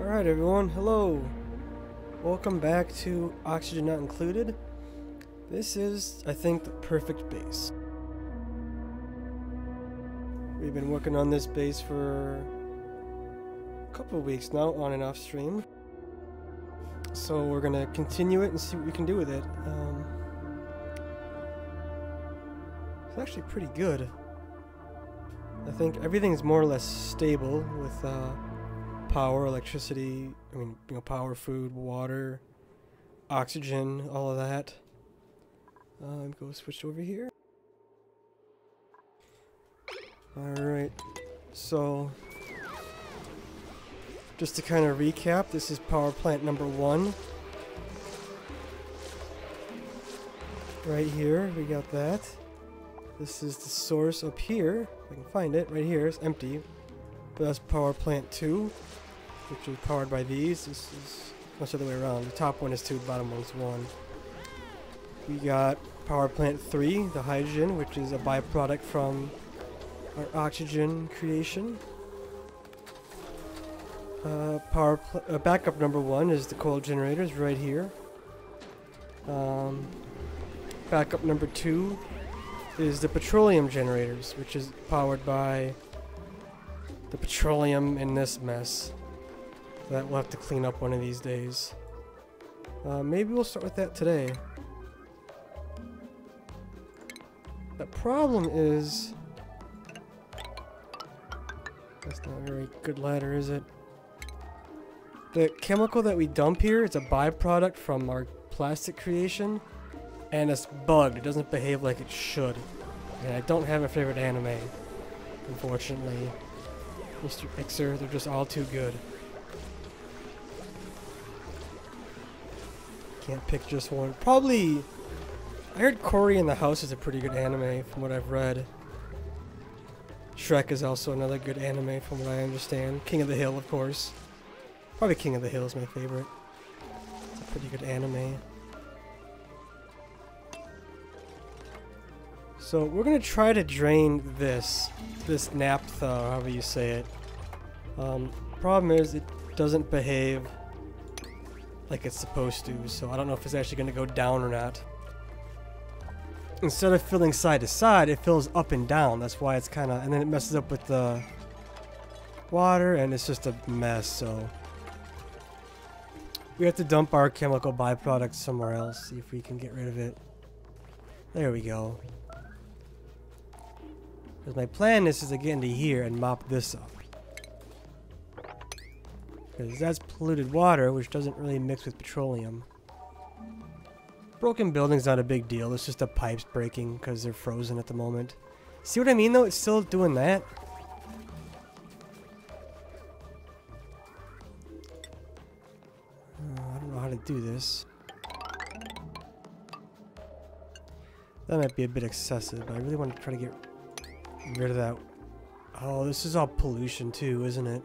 Alright everyone, hello! Welcome back to Oxygen Not Included. This is, I think, the perfect base. We've been working on this base for a couple of weeks now, on and off stream. So we're gonna continue it and see what we can do with it. It's actually pretty good. I think everything's more or less stable with power, electricity, power, food, water, oxygen, all of that. Go switch over here. Alright, so just to kind of recap, this is power plant number 1. Right here, we got that. This is the source up here. If I can find it, right here, it's empty. But that's power plant 2, which is powered by these. This is much the other way around. The top one is 2, the bottom one's 1. We got power plant 3, the hydrogen, which is a byproduct from our oxygen creation. Backup number 1 is the coal generators right here. Backup number 2 is the petroleum generators, which is powered by the petroleum in this mess that we'll have to clean up one of these days. Maybe we'll start with that today. The problem is, that's not a very good ladder, is it? The chemical that we dump here is a byproduct from our plastic creation, and it's bugged. It doesn't behave like it should. And I don't have a favorite anime, unfortunately. Mr. Ixer, they're just all too good. Can't pick just one. Probably, I heard Cory in the House is a pretty good anime from what I've read. Shrek is also another good anime from what I understand. King of the Hill, of course. Probably King of the Hill is my favorite. It's a pretty good anime. So we're gonna try to drain this naphtha, however you say it. Problem is it doesn't behave like it's supposed to, so I don't know if it's actually gonna go down or not. Instead of filling side to side, it fills up and down. That's why it's kind of, and then it messes up with the water, and it's just a mess. So we have to dump our chemical byproduct somewhere else. See if we can get rid of it. There we go. Because my plan is to get into here and mop this up. Because that's polluted water, which doesn't really mix with petroleum. Broken building's not a big deal. It's just the pipes breaking because they're frozen at the moment. See what I mean, though? It's still doing that. I don't know how to do this. That might be a bit excessive, but I really want to try to get rid of that. Oh, this is all pollution too, isn't it?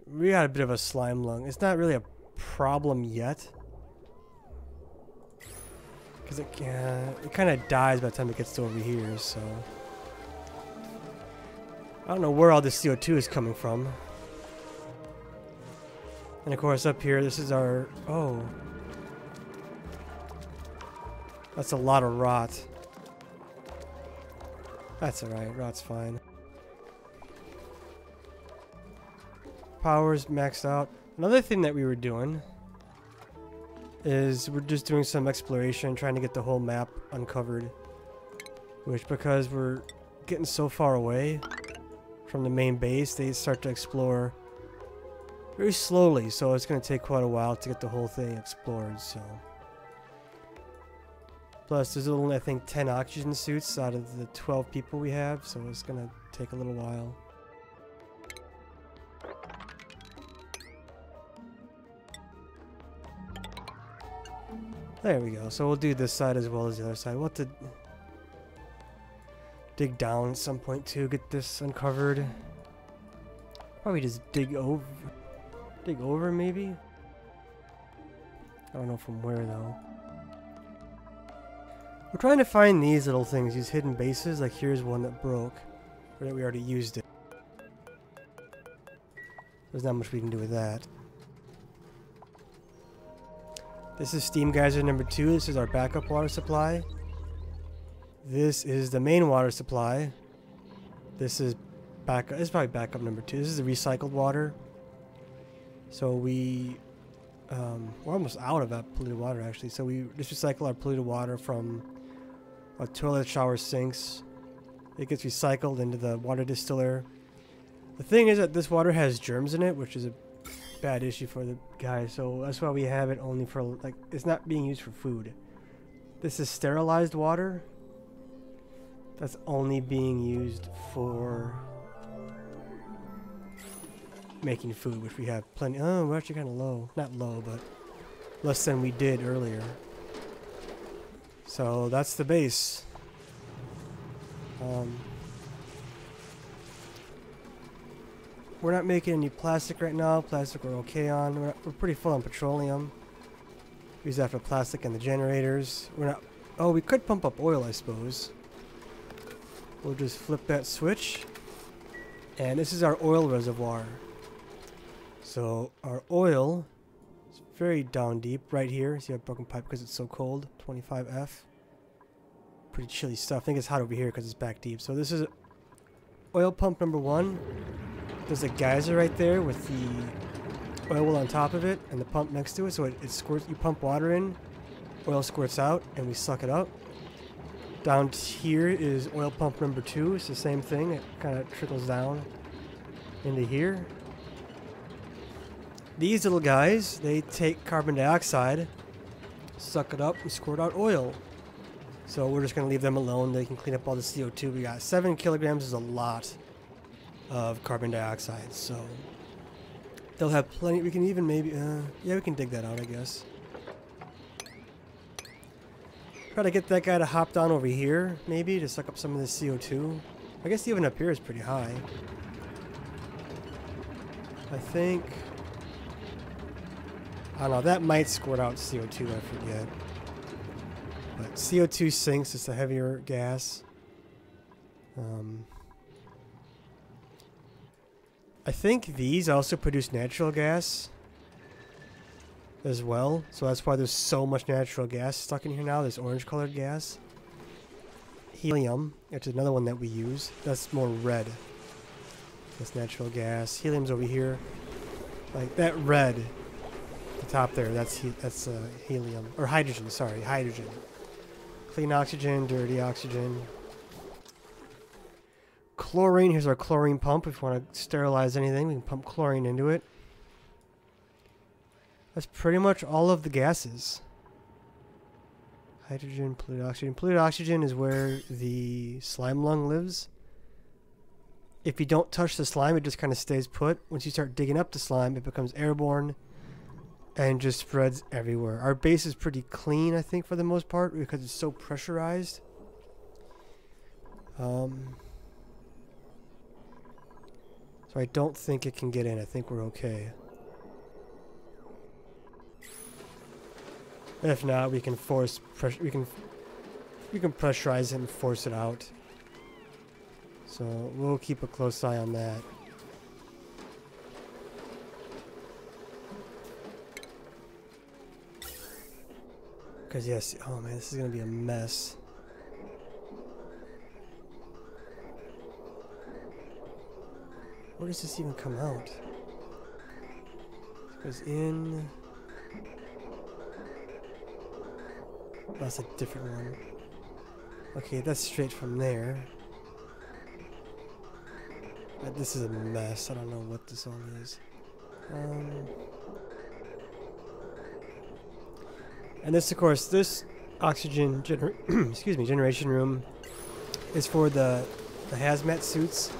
We got a bit of a slime lung. It's not really a problem yet, because it kind of dies by the time it gets to over here. So I don't know where all this CO2 is coming from. And of course up here, this is our, oh, that's a lot of rot. That's alright, rot's fine. Power's maxed out. Another thing that we were doing is we're just doing some exploration, trying to get the whole map uncovered. Which, because we're getting so far away from the main base, they start to explore very slowly, so it's going to take quite a while to get the whole thing explored. So, plus there's only, I think, 10 oxygen suits out of the 12 people we have, so it's going to take a little while. There we go. So we'll do this side as well as the other side. We'll have to dig down at some point too, get this uncovered. Probably just dig over. Dig over maybe? I don't know from where though. We're trying to find these little things, these hidden bases. Like here's one that broke, or that we already used it. There's not much we can do with that. This is steam geyser number 2. This is our backup water supply. This is the main water supply. This is backup. It's probably backup number 2. This is the recycled water. So we're almost out of that polluted water actually. So we just recycle our polluted water from our toilet, shower, sinks. It gets recycled into the water distiller. The thing is that this water has germs in it, which is a bad issue for the guys. So that's why we have it only for, like, it's not being used for food. This is sterilized water. That's only being used for making food, which we have plenty. Oh, we're actually kind of low. Not low, but less than we did earlier. So that's the base. We're not making any plastic right now. Plastic we're okay on. We're pretty full on petroleum. We use that for plastic and the generators. We're not. Oh, we could pump up oil, I suppose. We'll just flip that switch. And this is our oil reservoir. So our oil is very down deep right here. See our broken pipe because it's so cold. 25F. Pretty chilly stuff. I think it's hot over here because it's back deep. So this is oil pump number 1. There's a geyser right there with the oil well on top of it and the pump next to it. So it squirts. You pump water in, oil squirts out, and we suck it up. Down here is oil pump number 2. It's the same thing. It kind of trickles down into here. These little guys, they take carbon dioxide, suck it up, and squirt out oil. So we're just going to leave them alone. They can clean up all the CO2. We got 7 kilograms is a lot of carbon dioxide. So they'll have plenty. We can even maybe, yeah, we can dig that out, I guess. Try to get that guy to hop down over here, maybe, to suck up some of the CO2. I guess even up here is pretty high. I think... I don't know, that might squirt out CO2, I forget. But CO2 sinks, it's a heavier gas. I think these also produce natural gas as well. So that's why there's so much natural gas stuck in here now. There's orange colored gas. Helium, which is another one that we use. That's more red. That's natural gas. Helium's over here. Like that red. The top there, that's helium. Or hydrogen, sorry, hydrogen. Clean oxygen, dirty oxygen. Chlorine, here's our chlorine pump. If we want to sterilize anything, we can pump chlorine into it. That's pretty much all of the gases. Hydrogen, polluted oxygen. Polluted oxygen is where the slime lung lives. If you don't touch the slime, it just kind of stays put. Once you start digging up the slime, it becomes airborne and just spreads everywhere. Our base is pretty clean, I think, for the most part, because it's so pressurized. So I don't think it can get in. I think we're okay. If not, we can force pressure. We can pressurize it and force it out. So we'll keep a close eye on that. Because yes, oh man, this is gonna be a mess. Where does this even come out? It goes in. That's a different one. Okay, that's straight from there. But this is a mess. I don't know what this all is. And this, of course, this oxygen generation room is for the hazmat suits,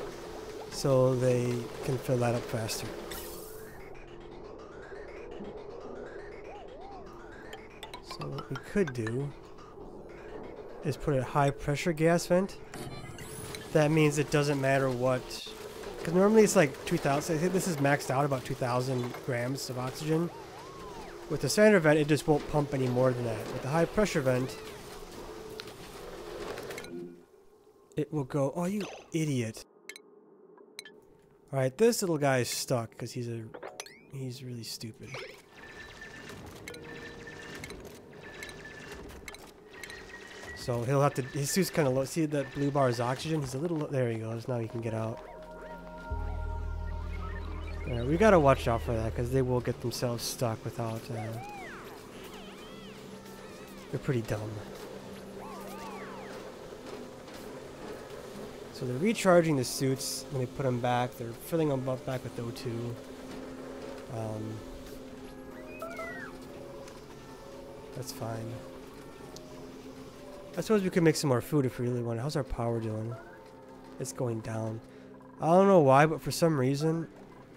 so they can fill that up faster. So what we could do is put a high pressure gas vent. That means it doesn't matter what, because normally it's like 2,000. I think this is maxed out about 2,000 grams of oxygen. With the standard vent, it just won't pump any more than that. With the high pressure vent, it will go. Oh, you idiot! Alright, this little guy is stuck because he's really stupid. So he'll have to, his suit's kind of low. See that blue bar is oxygen? He's a little, there he goes. Now he can get out. Alright, we gotta watch out for that because they will get themselves stuck without, they're pretty dumb. So they're recharging the suits when they put them back. They're filling them up back with O2. That's fine. I suppose we could make some more food if we really want. How's our power doing? It's going down. I don't know why, but for some reason,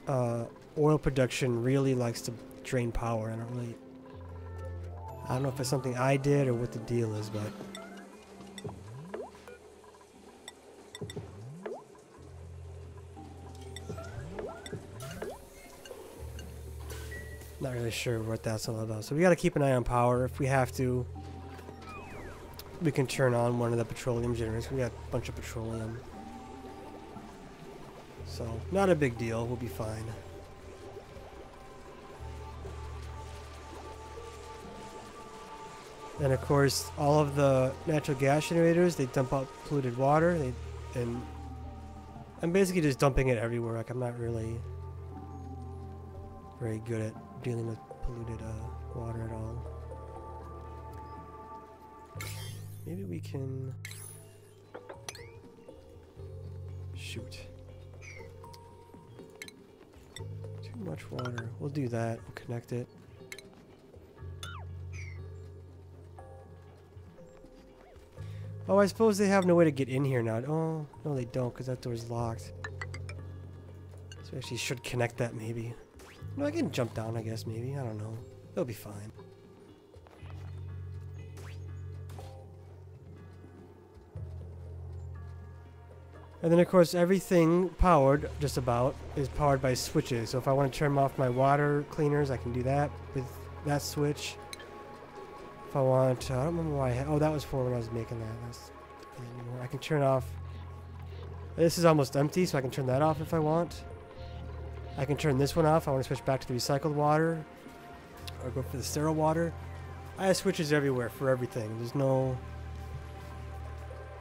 oil production really likes to drain power. I don't know if it's something I did or what the deal is, but not really sure what that's all about. So we got to keep an eye on power. If we have to, we can turn on one of the petroleum generators. We got a bunch of petroleum. So not a big deal. We'll be fine. And of course, all of the natural gas generators, they dump out polluted water. And I'm basically just dumping it everywhere. Like, I'm not really very good at dealing with polluted water at all. Maybe we can shoot. Too much water. We'll do that. We'll connect it. Oh, I suppose they have no way to get in here now. Oh, no they don't, because that door's locked. So we actually should connect that maybe. No, I can jump down, I guess, maybe. I don't know. It'll be fine. And then, of course, everything powered, just about, is powered by switches. So if I want to turn off my water cleaners, I can do that with that switch. If I want, I don't remember why I had, oh, that was for when I was making that. That's anymore. I can turn off. This is almost empty, so I can turn that off if I want. I can turn this one off. I want to switch back to the recycled water, or go for the sterile water. I have switches everywhere for everything. There's no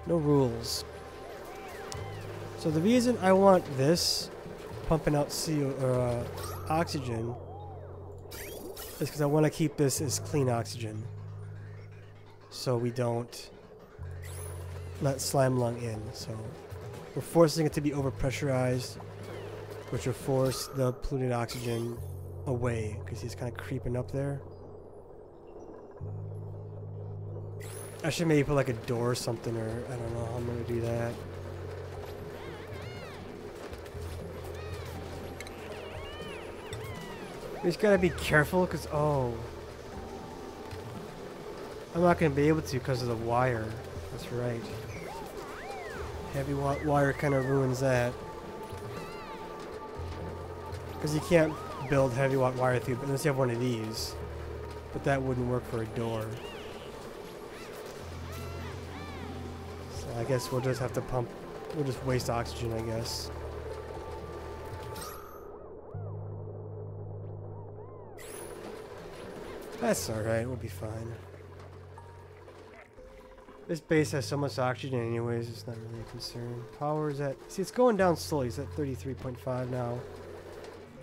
rules. So the reason I want this pumping out oxygen is because I want to keep this as clean oxygen, so we don't let slime lung in. So we're forcing it to be overpressurized, which will force the polluted oxygen away because he's kind of creeping up there. I should maybe put like a door or something, or I don't know how I'm going to do that. We just gotta be careful because, oh, I'm not gonna be able to because of the wire. That's right. Heavy wire kind of ruins that. Because you can't build heavy wire through unless you have one of these. But that wouldn't work for a door. So I guess we'll just have to pump. We'll just waste oxygen, I guess. That's alright, we'll be fine. This base has so much oxygen anyways, it's not really a concern. Power is at, see, it's going down slowly. It's at 33.5 now.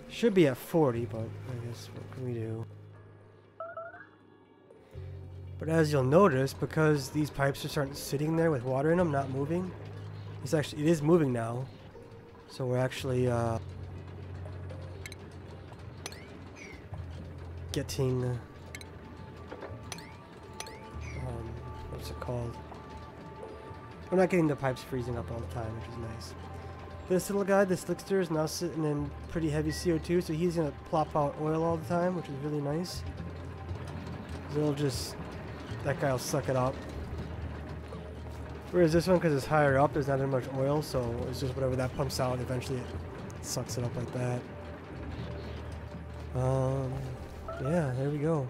Should be at 40, but I guess what can we do? But as you'll notice, because these pipes are starting sitting there with water in them, not moving, it is moving now. So we're actually getting what's it called? We're not getting the pipes freezing up all the time, which is nice. This little guy, this Lickster, is now sitting in pretty heavy CO2, so he's gonna plop out oil all the time, which is really nice. It'll just, that guy will suck it up. Whereas this one, because it's higher up, there's not as much oil, so it's just whatever that pumps out, eventually it sucks it up like that. Yeah, there we go.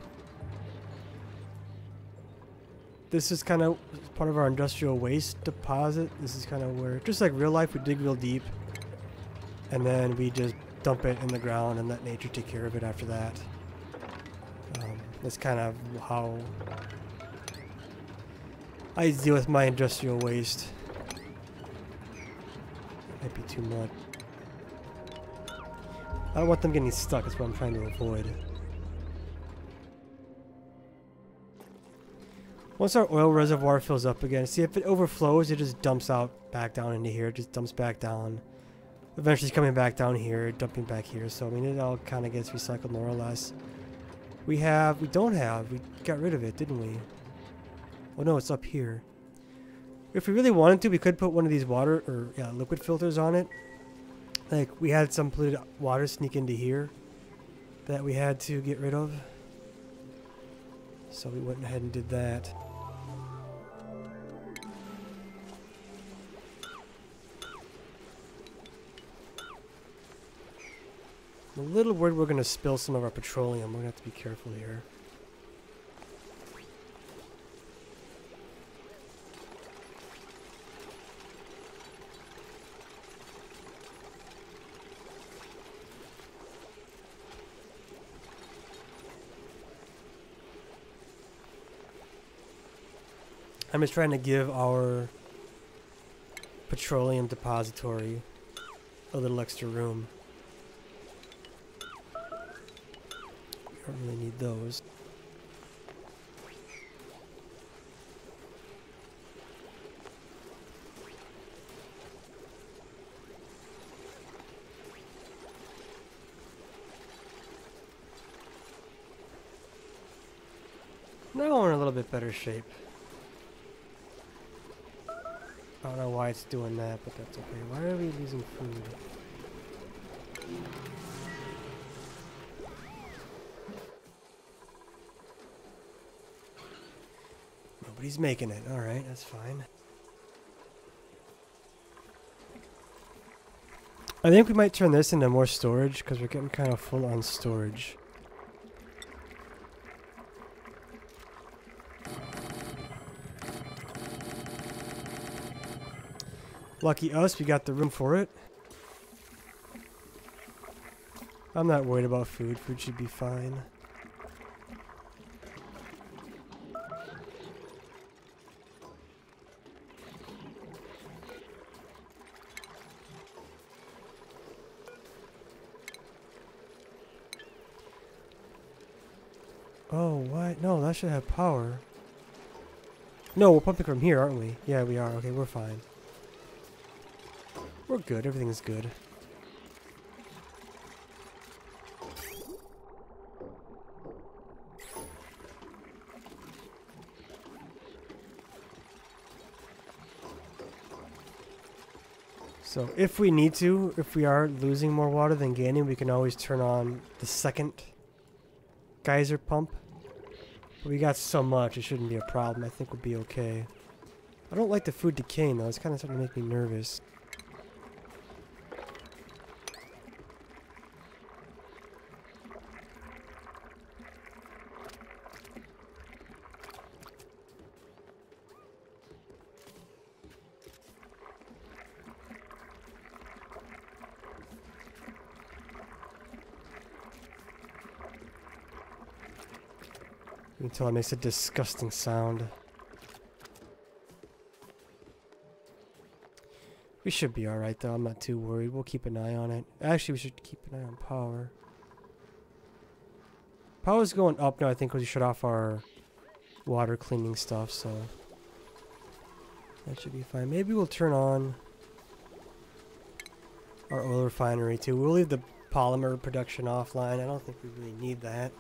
This is kind of part of our industrial waste deposit. This is kind of where, just like real life, we dig real deep. and then we just dump it in the ground and let nature take care of it after that. That's kind of how I deal with my industrial waste. Might be too much. I don't want them getting stuck, that's what I'm trying to avoid. Once our oil reservoir fills up again, see if it overflows, it just dumps out back down into here. It just dumps back down. Eventually it's coming back down here, dumping back here. So I mean it all kind of gets recycled more or less. We got rid of it, didn't we? Oh no, it's up here. If we really wanted to, we could put one of these liquid filters on it. Like we had some polluted water sneak into here that we had to get rid of. So we went ahead and did that. I'm a little worried we're going to spill some of our petroleum. We're going to have to be careful here. I'm just trying to give our petroleum depository a little extra room. We don't really need those. Now we're in a little bit better shape. I don't know why it's doing that, but that's okay. Why are we losing food? Nobody's making it. Alright, that's fine. I think we might turn this into more storage, because we're getting kind of full on storage. Lucky us, we got the room for it. I'm not worried about food. Food should be fine. Oh, what? No, that should have power. No, we're pumping from here, aren't we? Yeah, we are. Okay, we're fine. We're good. Everything's good. So if we need to, if we are losing more water than gaining, we can always turn on the second geyser pump. But we got so much, it shouldn't be a problem. I think we'll be okay. I don't like the food decaying though. It's kind of starting to make me nervous. Until it makes a disgusting sound. We should be alright though, I'm not too worried. We'll keep an eye on it. Actually, we should keep an eye on power. Power's going up now, I think, because we shut off our water cleaning stuff, so that should be fine. Maybe we'll turn on our oil refinery too. We'll leave the polymer production offline. I don't think we really need that.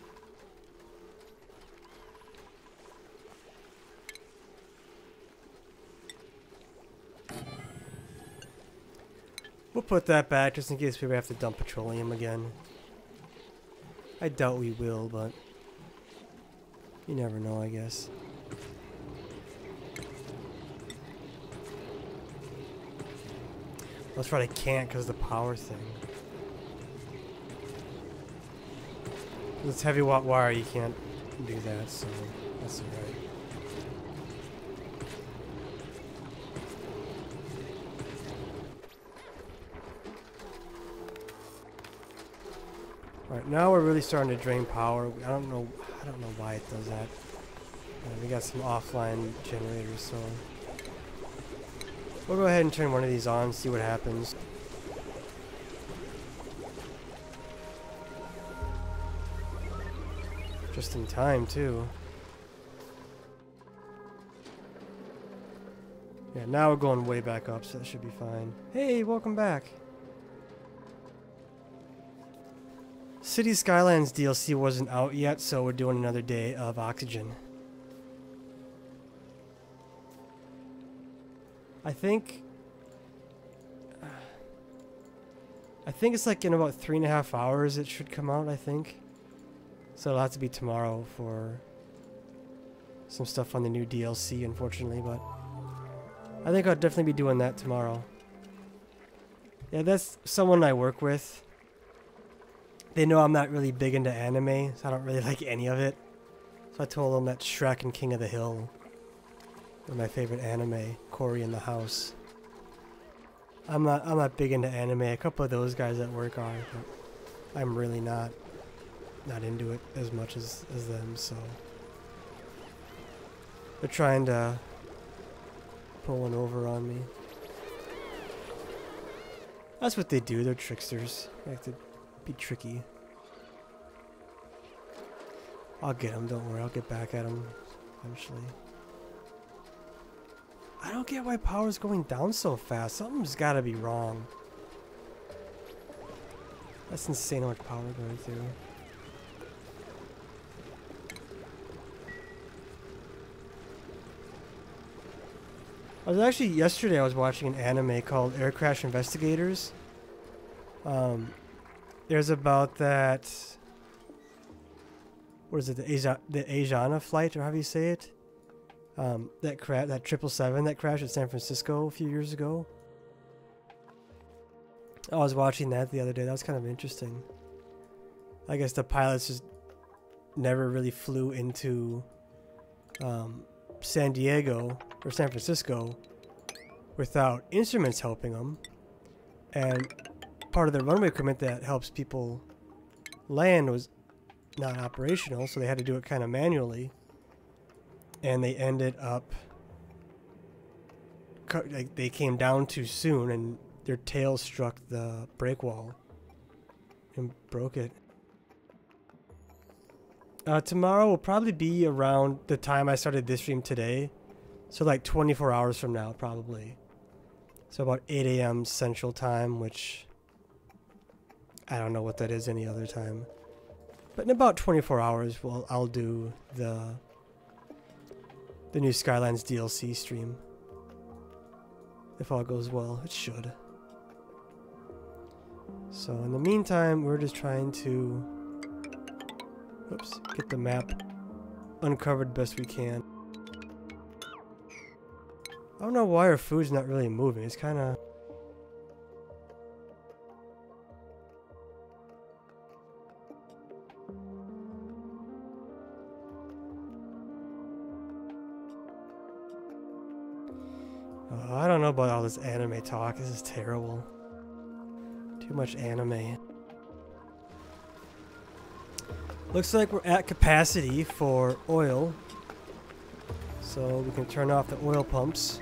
We'll put that back just in case we have to dump petroleum again. I doubt we will, but you never know, I guess. That's right, I can't because of the power thing. It's heavy watt wire, you can't do that, so that's alright. Alright, now we're really starting to drain power. I don't know why it does that. We got some offline generators, so we'll go ahead and turn one of these on, see what happens. Just in time, too. Yeah, now we're going way back up, so that should be fine. Hey, welcome back. City Skylines DLC wasn't out yet, so we're doing another day of Oxygen. I think it's like in about 3.5 hours it should come out, I think. So it'll have to be tomorrow for some stuff on the new DLC, unfortunately, but I think I'll definitely be doing that tomorrow. Yeah, that's someone I work with. They know I'm not really big into anime, so I don't really like any of it. So I told them that Shrek and King of the Hill were my favorite anime. Cory in the House. I'm not big into anime. A couple of those guys at work are, but I'm really not into it as much as them, so they're trying to pull one over on me. That's what they do. They're tricksters. They have to be tricky. I'll get them, don't worry. I'll get back at them eventually. I don't get why power's going down so fast. Something's gotta be wrong. That's insane how much power going through. Yesterday I was watching an anime called Air Crash Investigators. There's about that, what is it, the Asiana flight, or how do you say it? That 777 that crashed at San Francisco a few years ago. I was watching that the other day. That was kind of interesting. I guess the pilots just never really flew into San Diego or San Francisco without instruments helping them, and part of the runway equipment that helps people land was not operational, so they had to do it kind of manually, and they ended up like they came down too soon and their tail struck the brake wall and broke it. Tomorrow will probably be around the time I started this stream today. So like 24 hours from now, probably. So about 8 a.m. Central Time, which I don't know what that is any other time. But in about 24 hours, I'll do the new Skylines DLC stream. If all goes well, it should. So in the meantime, we're just trying to get the map uncovered best we can. I don't know why our food's not really moving. It's kind of... I don't know about all this anime talk. This is terrible. Too much anime. Looks like we're at capacity for oil. So we can turn off the oil pumps.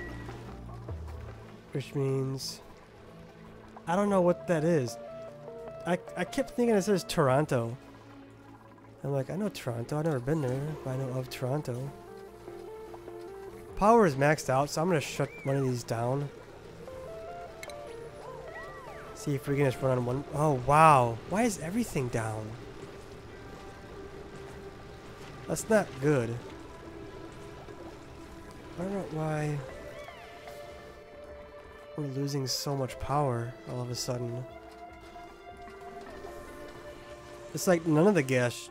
Which means... I don't know what that is. I kept thinking it says Toronto. I'm like, I know Toronto. I've never been there, but I know of Toronto. Power is maxed out, so I'm going to shut one of these down. See if we can just run on one. Oh, wow. Why is everything down? That's not good. I don't know why we're losing so much power all of a sudden. It's like none of the gas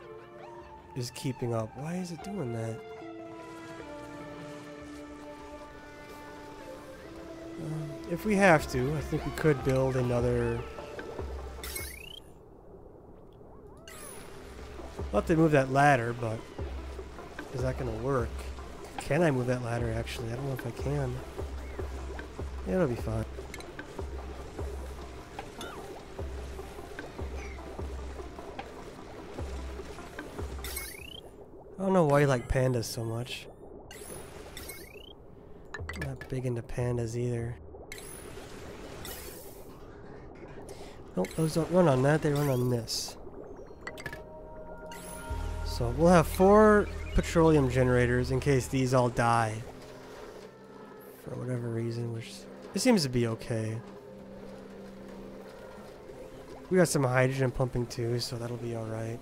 is keeping up. Why is it doing that? If we have to, I think we could build another... I'll have to move that ladder, but is that going to work? Can I move that ladder, actually? I don't know if I can. Yeah, it'll be fine. I don't know why you like pandas so much. Not big into pandas either. Nope, those don't run on that, they run on this. So we'll have 4 petroleum generators in case these all die. For whatever reason, which it seems to be okay. We got some hydrogen pumping too, so that'll be alright.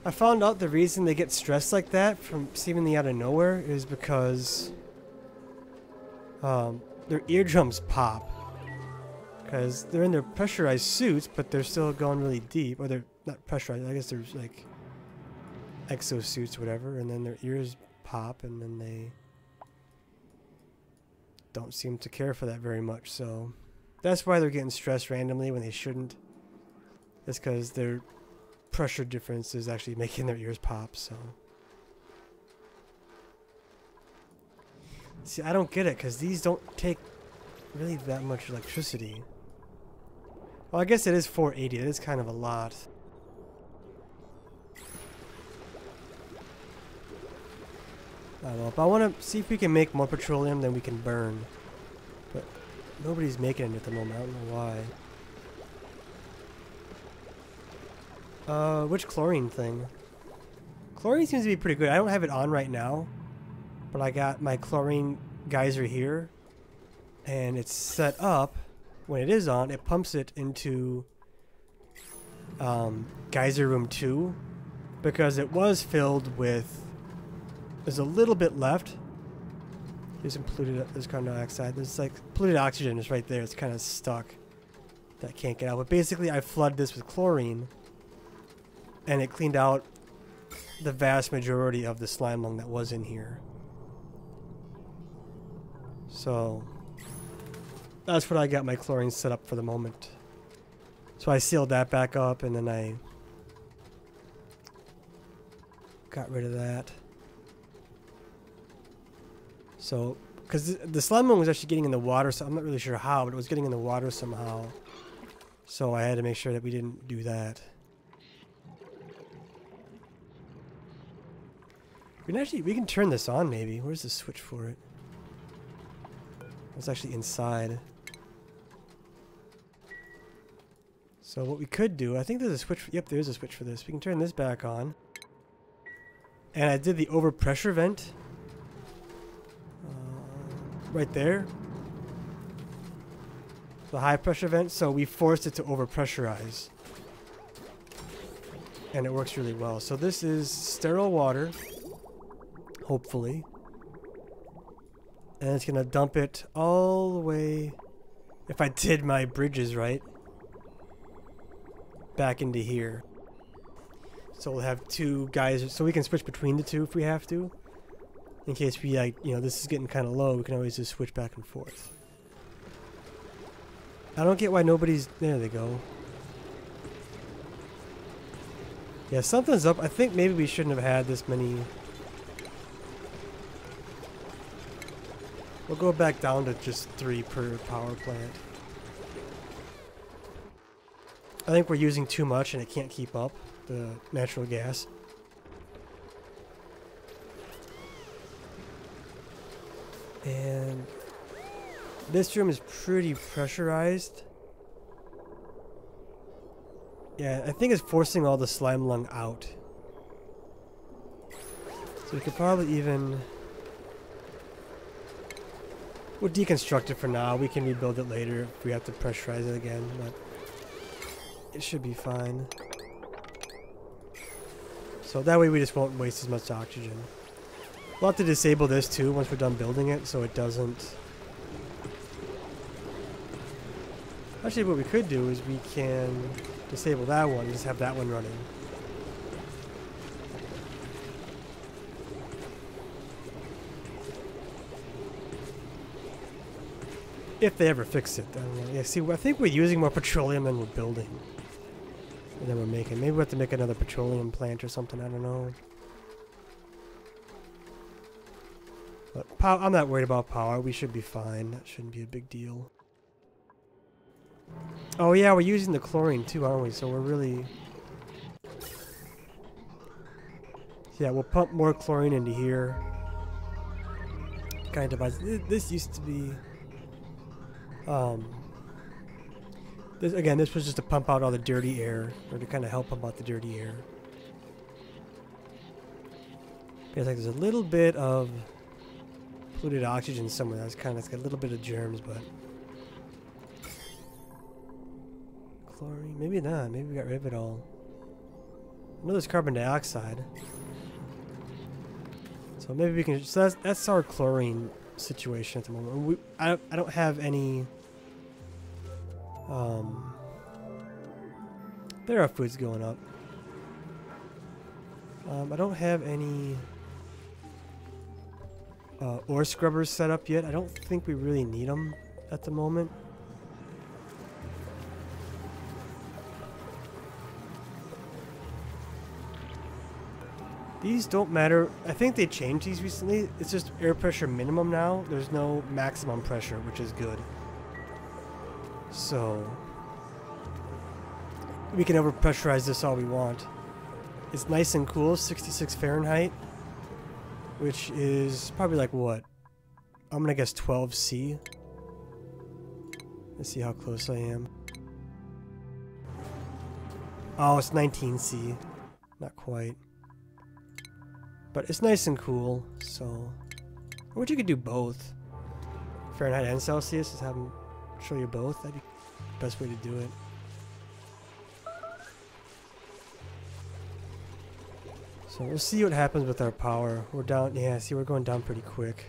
I found out the reason they get stressed like that from seemingly out of nowhere is because their eardrums pop. Because they're in their pressurized suits, but they're still going really deep. Or they're not pressurized, I guess they're like exosuits or whatever. And then their ears pop and then they don't seem to care for that very much. So that's why they're getting stressed randomly when they shouldn't. It's because their pressure difference is actually making their ears pop, so. See, I don't get it, because these don't take really that much electricity. Well, I guess it is 480. It is kind of a lot. I don't know. If I want to see if we can make more petroleum than we can burn. But nobody's making it at the moment. I don't know why. Which chlorine thing? Chlorine seems to be pretty good. I don't have it on right now, but I got my chlorine geyser here, and it's set up. When it is on, it pumps it into geyser room 2, because it was filled with. There's a little bit left. There's some polluted. There's carbon dioxide. There's like polluted oxygen is right there. It's kind of stuck. That can't get out. But basically, I flood this with chlorine. And it cleaned out the vast majority of the slime lung that was in here. So that's what I got my chlorine set up for the moment. So I sealed that back up and then I got rid of that. So, because the slime lung was actually getting in the water, so I'm not really sure how, but it was getting in the water somehow. So I had to make sure that we didn't do that. We can turn this on maybe. Where's the switch for it? It's actually inside. So what we could do, I think there's a switch. Yep, there's a switch for this. We can turn this back on. And I did the overpressure vent. Right there. The high pressure vent. So we forced it to overpressurize. And it works really well. So this is sterile water. Hopefully. And it's going to dump it all the way, if I did my bridges right, back into here. So we'll have 2 geysers, so we can switch between the 2 if we have to. In case we, like, you know, this is getting kind of low, we can always just switch back and forth. I don't get why nobody's, there they go. Yeah, something's up. I think maybe we shouldn't have had this many. We'll go back down to just 3 per power plant. I think we're using too much and it can't keep up, the natural gas. And this room is pretty pressurized. Yeah, I think it's forcing all the slime lung out. So we could probably even... We'll deconstruct it for now. We can rebuild it later if we have to pressurize it again, but it should be fine. So that way we just won't waste as much oxygen. We'll have to disable this too once we're done building it so it doesn't... Actually, what we could do is we can disable that one and just have that one running. If they ever fix it. I don't know. Yeah, see, I think we're using more petroleum than we're building. And then we're making. Maybe we have to make another petroleum plant or something. I don't know. But I'm not worried about power. We should be fine. That shouldn't be a big deal. Oh yeah, we're using the chlorine too, aren't we? So we're really... Yeah, we'll pump more chlorine into here. Kind of device. This used to be... This was just to pump out all the dirty air, or to kind of help pump out the dirty air. Feels like there's a little bit of polluted oxygen somewhere. That's kind of, it's got a little bit of germs, but chlorine, maybe not. Maybe we got rid of it all. I know there's carbon dioxide, so maybe we can. So that's our chlorine situation at the moment. I don't have any. There are foods going up. I don't have any ore scrubbers set up yet. I don't think we really need them at the moment. These don't matter. I think they changed these recently. It's just air pressure minimum now. There's no maximum pressure, which is good. So we can overpressurize this all we want. It's nice and cool, 66 Fahrenheit, which is probably like what? I'm gonna guess 12 C. Let's see how close I am. Oh, it's 19 C. Not quite. But it's nice and cool, so... I wish you could do both. Fahrenheit and Celsius, just have them show you both. That'd be the best way to do it. So we'll see what happens with our power. We're down, yeah, see, we're going down pretty quick.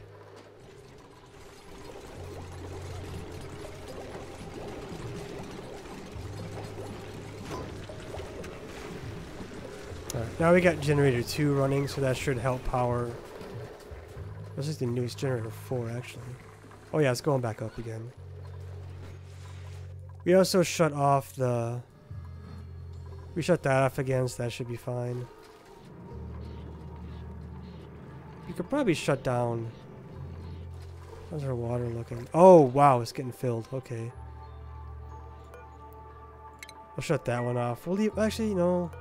Alright, now we got generator 2 running, so that should help power. This is the newest generator 4, actually. Oh yeah, it's going back up again. We also shut off the... We shut that off again, so that should be fine. You could probably shut down... How's our water looking? Oh, wow, it's getting filled. Okay. I'll shut that one off. We'll leave... Actually, no.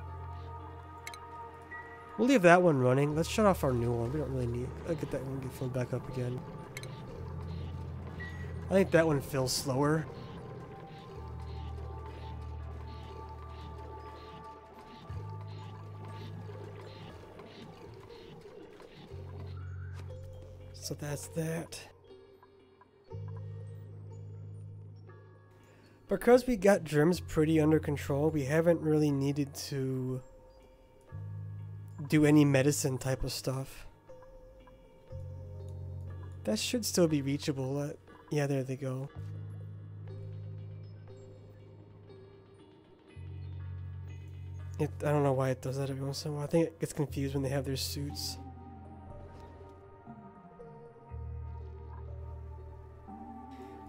We'll leave that one running. Let's shut off our new one. We don't really need... I'll get that one get filled back up again. I think that one fills slower. So that's that. Because we got germs pretty under control, we haven't really needed to do any medicine type of stuff. That should still be reachable. Yeah, there they go. I don't know why it does that every once in a while. I think it gets confused when they have their suits.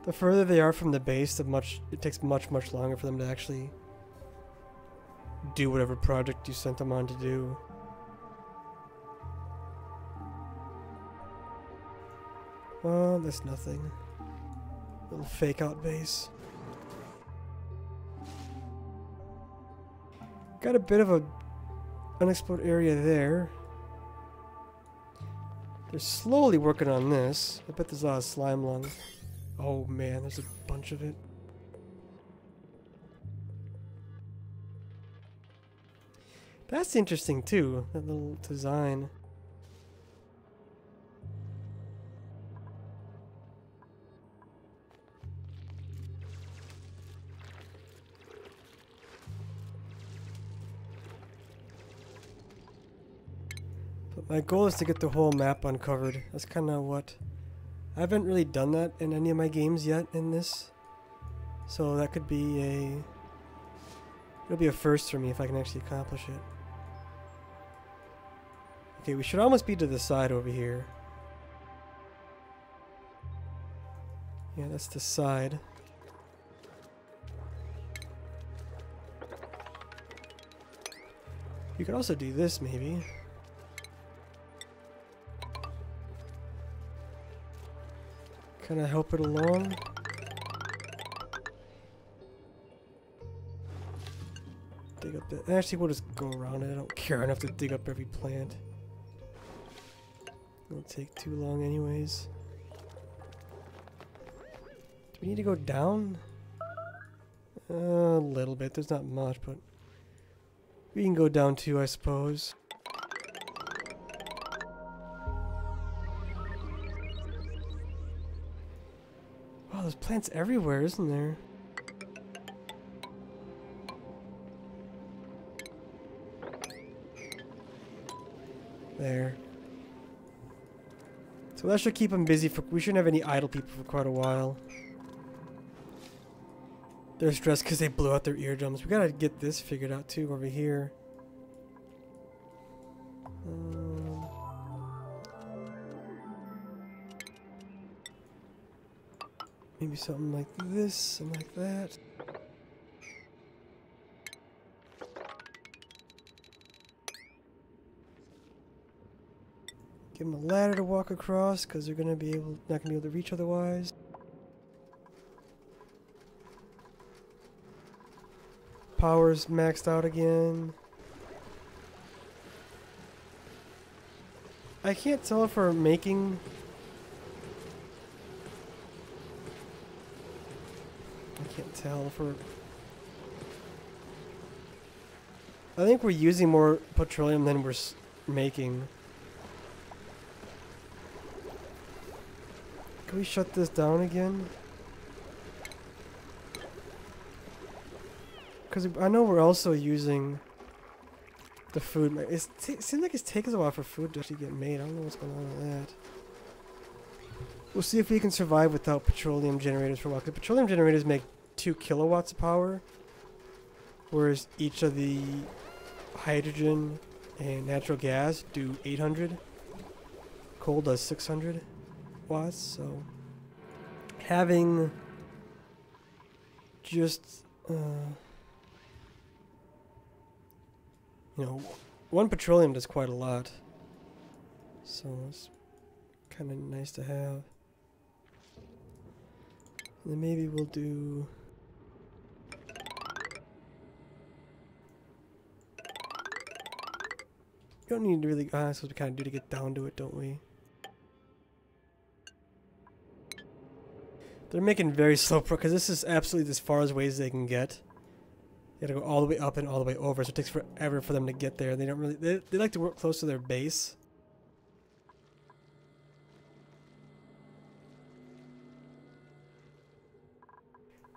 The further they are from the base, it takes much longer for them to actually do whatever project you sent them on to do. Oh, that's nothing. Little fake out base. Got a bit of a unexplored area there. They're slowly working on this. I bet there's a lot of slime lung. Oh man, there's a bunch of it. That's interesting too, that little design. But my goal is to get the whole map uncovered. That's kind of what... I haven't really done that in any of my games yet in this. So that could be it'll be a first for me if I can actually accomplish it. Okay, we should almost be to the side over here. Yeah, that's the side. You could also do this maybe. kind of help it along. Dig up the... Actually, we'll just go around it. I don't care enough to dig up every plant. It'll take too long anyways. Do we need to go down? A little bit. There's not much, but... we can go down too, I suppose. Wow, there's plants everywhere, isn't there? There. So that should keep them busy for... we shouldn't have any idle people for quite a while. They're stressed because they blew out their eardrums. We gotta get this figured out too over here. Maybe something like this, something like that. Give them a ladder to walk across because they're gonna be able, not gonna be able to reach otherwise. Power's maxed out again. I can't tell if we're making... I can't tell if we're... I think we're using more petroleum than we're making. Can we shut this down again? Because I know we're also using the food. It seems like it takes a while for food to actually get made. I don't know what's going on with that. We'll see if we can survive without petroleum generators for a while. Because petroleum generators make 2 kilowatts of power, whereas each of the hydrogen and natural gas do 800. Coal does 600 watts. So having just you know, 1 petroleum does quite a lot. So it's kind of nice to have. And then maybe we'll do... we don't need to really... that's what we kind of do to get down to it, don't we? They're making very slow because this is absolutely as far as ways they can get. You gotta go all the way up and all the way over, so it takes forever for them to get there. They don't really... they like to work close to their base.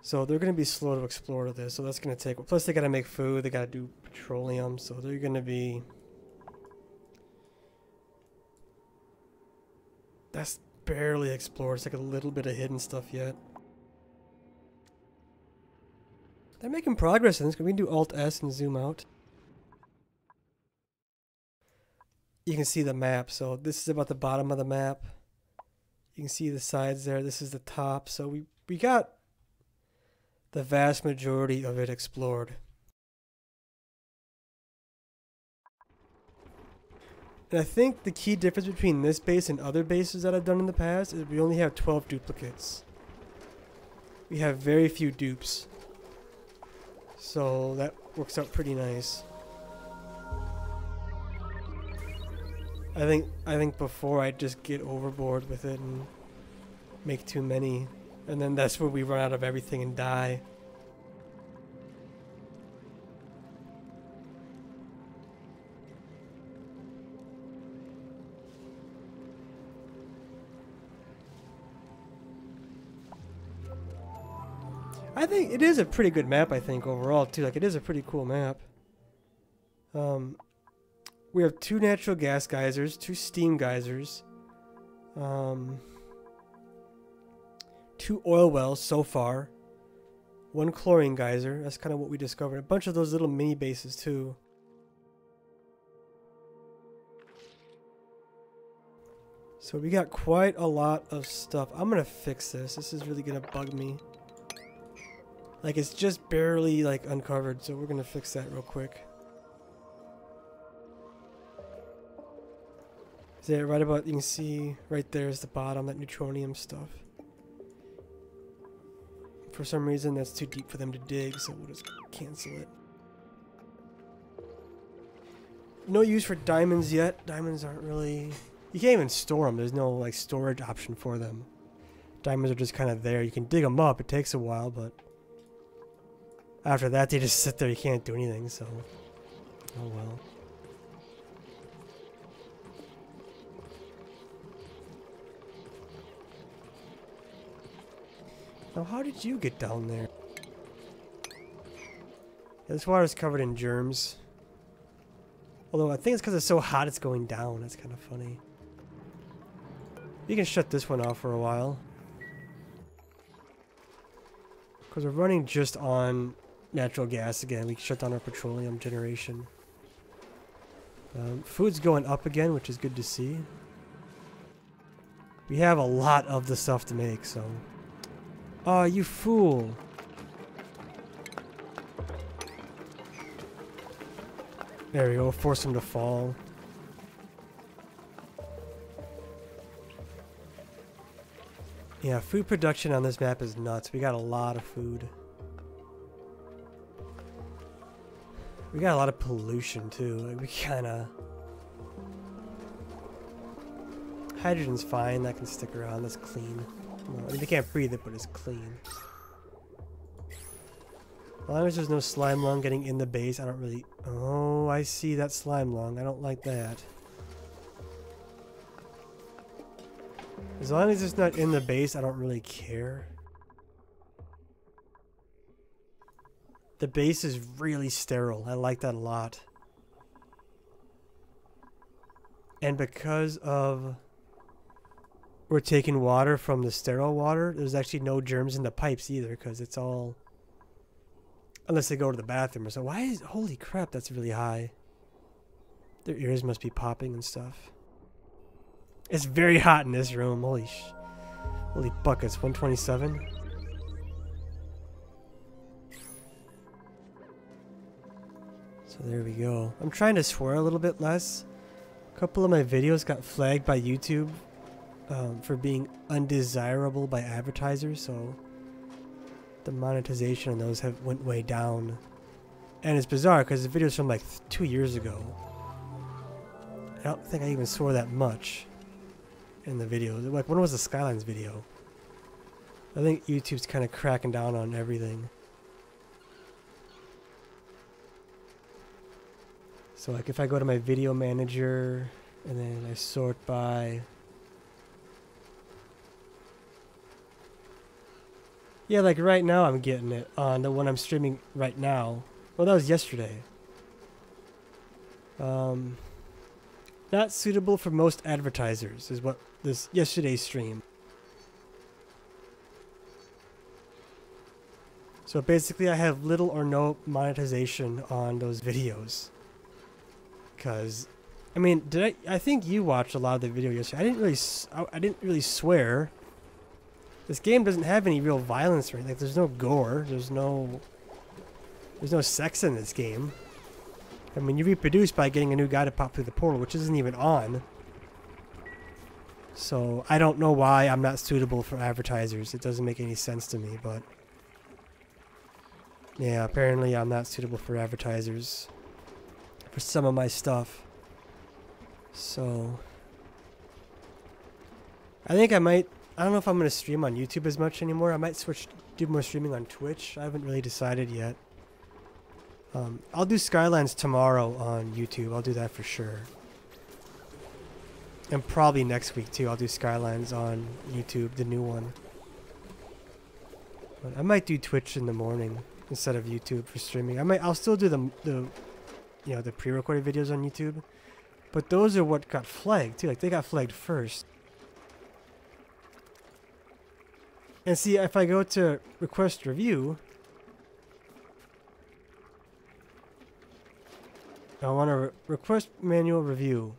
So they're gonna be slow to explore this, so that's gonna take... plus they gotta make food, they gotta do petroleum, so they're gonna be... that's barely explored. It's like a little bit of hidden stuff yet. They're making progress in this. We can do Alt-S and zoom out. You can see the map. So this is about the bottom of the map. You can see the sides there. This is the top. So we got the vast majority of it explored. And I think the key difference between this base and other bases that I've done in the past is we only have 12 duplicates. We have very few dupes. So that works out pretty nice. I think before I'd just get overboard with it and make too many, and then that's where we run out of everything and die. I think it is a pretty good map, I think, overall, too. Like, it is a pretty cool map. We have 2 natural gas geysers, 2 steam geysers, 2 oil wells so far, 1 chlorine geyser. That's kind of what we discovered. A bunch of those little mini bases, too. So we got quite a lot of stuff. I'm going to fix this. This is really going to bug me. Like, it's just barely, like, uncovered, so we're gonna fix that real quick. Is that right about, you can see right there is the bottom, that neutronium stuff. for some reason that's too deep for them to dig, so we'll just cancel it. No use for diamonds yet. Diamonds aren't really... You can't even store them. There's no like storage option for them. Diamonds are just kind of there. You can dig them up. It takes a while, but after that they just sit there. You can't do anything, so oh well. Now how did you get down there? Yeah, this water is covered in germs. Although I think it's because it's so hot it's going down. That's kind of funny. You can shut this one off for a while. Because we're running just on natural gas again. We can shut down our petroleum generation. Food's going up again, which is good to see. We have a lot of the stuff to make, so... Aw, you fool! There we go, force him to fall. Yeah, food production on this map is nuts. We got a lot of food. We got a lot of pollution too. Like we kinda... Hydrogen's fine, that can stick around, that's clean. Well, I mean, they can't breathe it, but it's clean. As long as there's no slime lung getting in the base, I don't really... Oh, I see that slime lung. I don't like that. As long as it's not in the base, I don't really care. The base is really sterile. I like that a lot. And because of... We're taking water from the sterile water, there's actually no germs in the pipes either, because it's all... Unless they go to the bathroom or so. Why is... Holy crap, that's really high. Their ears must be popping and stuff. It's very hot in this room. Holy buckets. 127. So there we go. I'm trying to swear a little bit less. A couple of my videos got flagged by YouTube for being undesirable by advertisers, so the monetization on those went way down. And it's bizarre because the video's from like 2 years ago. I don't think I even swore that much in the video. Like, when was the Skylines video? I think YouTube's kind of cracking down on everything. So like if I go to my video manager and then I sort by... Yeah, like right now I'm getting it on the one I'm streaming right now. Well, that was yesterday. Not suitable for most advertisers is what this yesterday's stream. So basically I have little or no monetization on those videos. Cause, I mean, I think you watched a lot of the video yesterday. I didn't really swear. This game doesn't have any real violence or anything. Like, there's no gore. There's no sex in this game. I mean, you reproduce by getting a new guy to pop through the portal, which isn't even on. So, I don't know why I'm not suitable for advertisers. It doesn't make any sense to me, but... Yeah, apparently I'm not suitable for advertisers. For some of my stuff. So... I think I might... I don't know if I'm going to stream on YouTube as much anymore. I might do more streaming on Twitch. I haven't really decided yet. I'll do Skylines tomorrow on YouTube. I'll do that for sure. And probably next week too. I'll do Skylines on YouTube, the new one. But I might do Twitch in the morning instead of YouTube for streaming. I'll still do the pre-recorded videos on YouTube. But those are what got flagged too. Like, they got flagged first. And see, if I go to request review, I want to request manual review.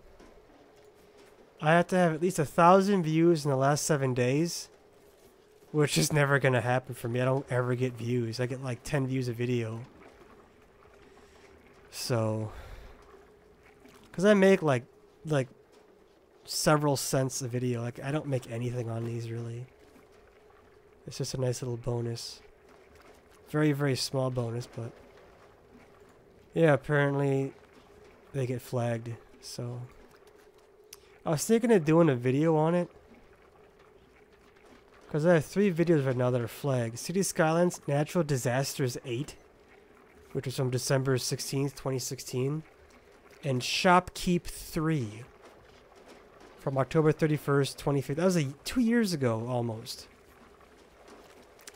I have to have at least 1,000 views in the last 7 days, which is never going to happen for me. I don't ever get views. I get like 10 views a video. So, because I make like several cents a video. Like, I don't make anything on these really. It's just a nice little bonus. Very, very small bonus, but yeah, apparently they get flagged. So I was thinking of doing a video on it, because I have 3 videos right now that are flagged. City Skylines Natural Disasters 8, which was from December 16th, 2016. And Shopkeep 3 from October 31st, 2015. That was 2 years ago, almost.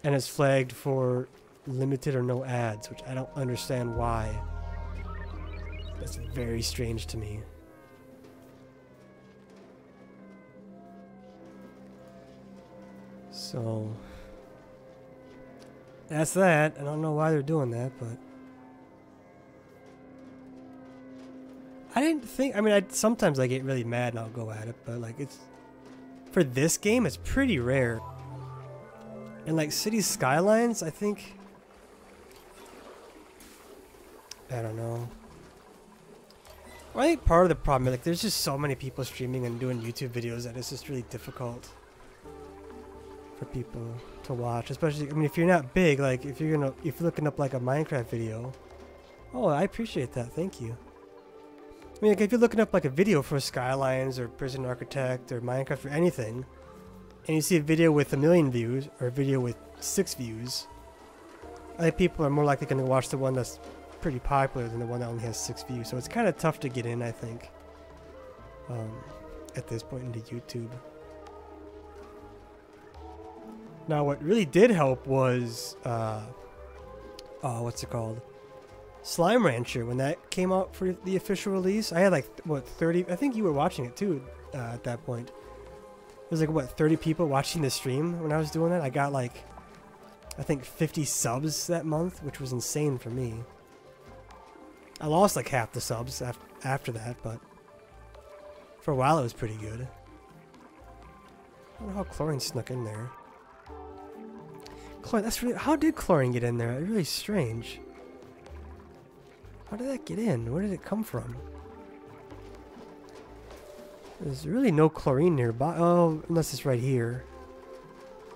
And it's flagged for limited or no ads, which I don't understand why. That's very strange to me. So that's that. I don't know why they're doing that, but I didn't think. I mean, sometimes I get really mad and I'll go at it, but like it's for this game, it's pretty rare. And like City Skylines, I think. I don't know. Well, I think part of the problem is like there's just so many people streaming and doing YouTube videos that it's just really difficult for people to watch. Especially, I mean, if you're not big, like if you're looking up like a Minecraft video. Oh, I appreciate that. Thank you. I mean, like, if you're looking up like a video for Skylines or Prison Architect or Minecraft or anything, and you see a video with 1 million views or a video with 6 views, I think people are more likely going to watch the one that's pretty popular than the one that only has 6 views. So it's kind of tough to get in, I think, at this point into YouTube. Now, what really did help was, what's it called? Slime Rancher, when that came out for the official release. I had like, what, 30, I think you were watching it too at that point. It was like, what, 30 people watching the stream when I was doing it. I got like, I think 50 subs that month, which was insane for me. I lost like half the subs after that, but for a while it was pretty good. I don't know how chlorine snuck in there. Chlorine, that's really, how did chlorine get in there? It's really strange. How did that get in? Where did it come from? There's really no chlorine nearby. Oh, unless it's right here.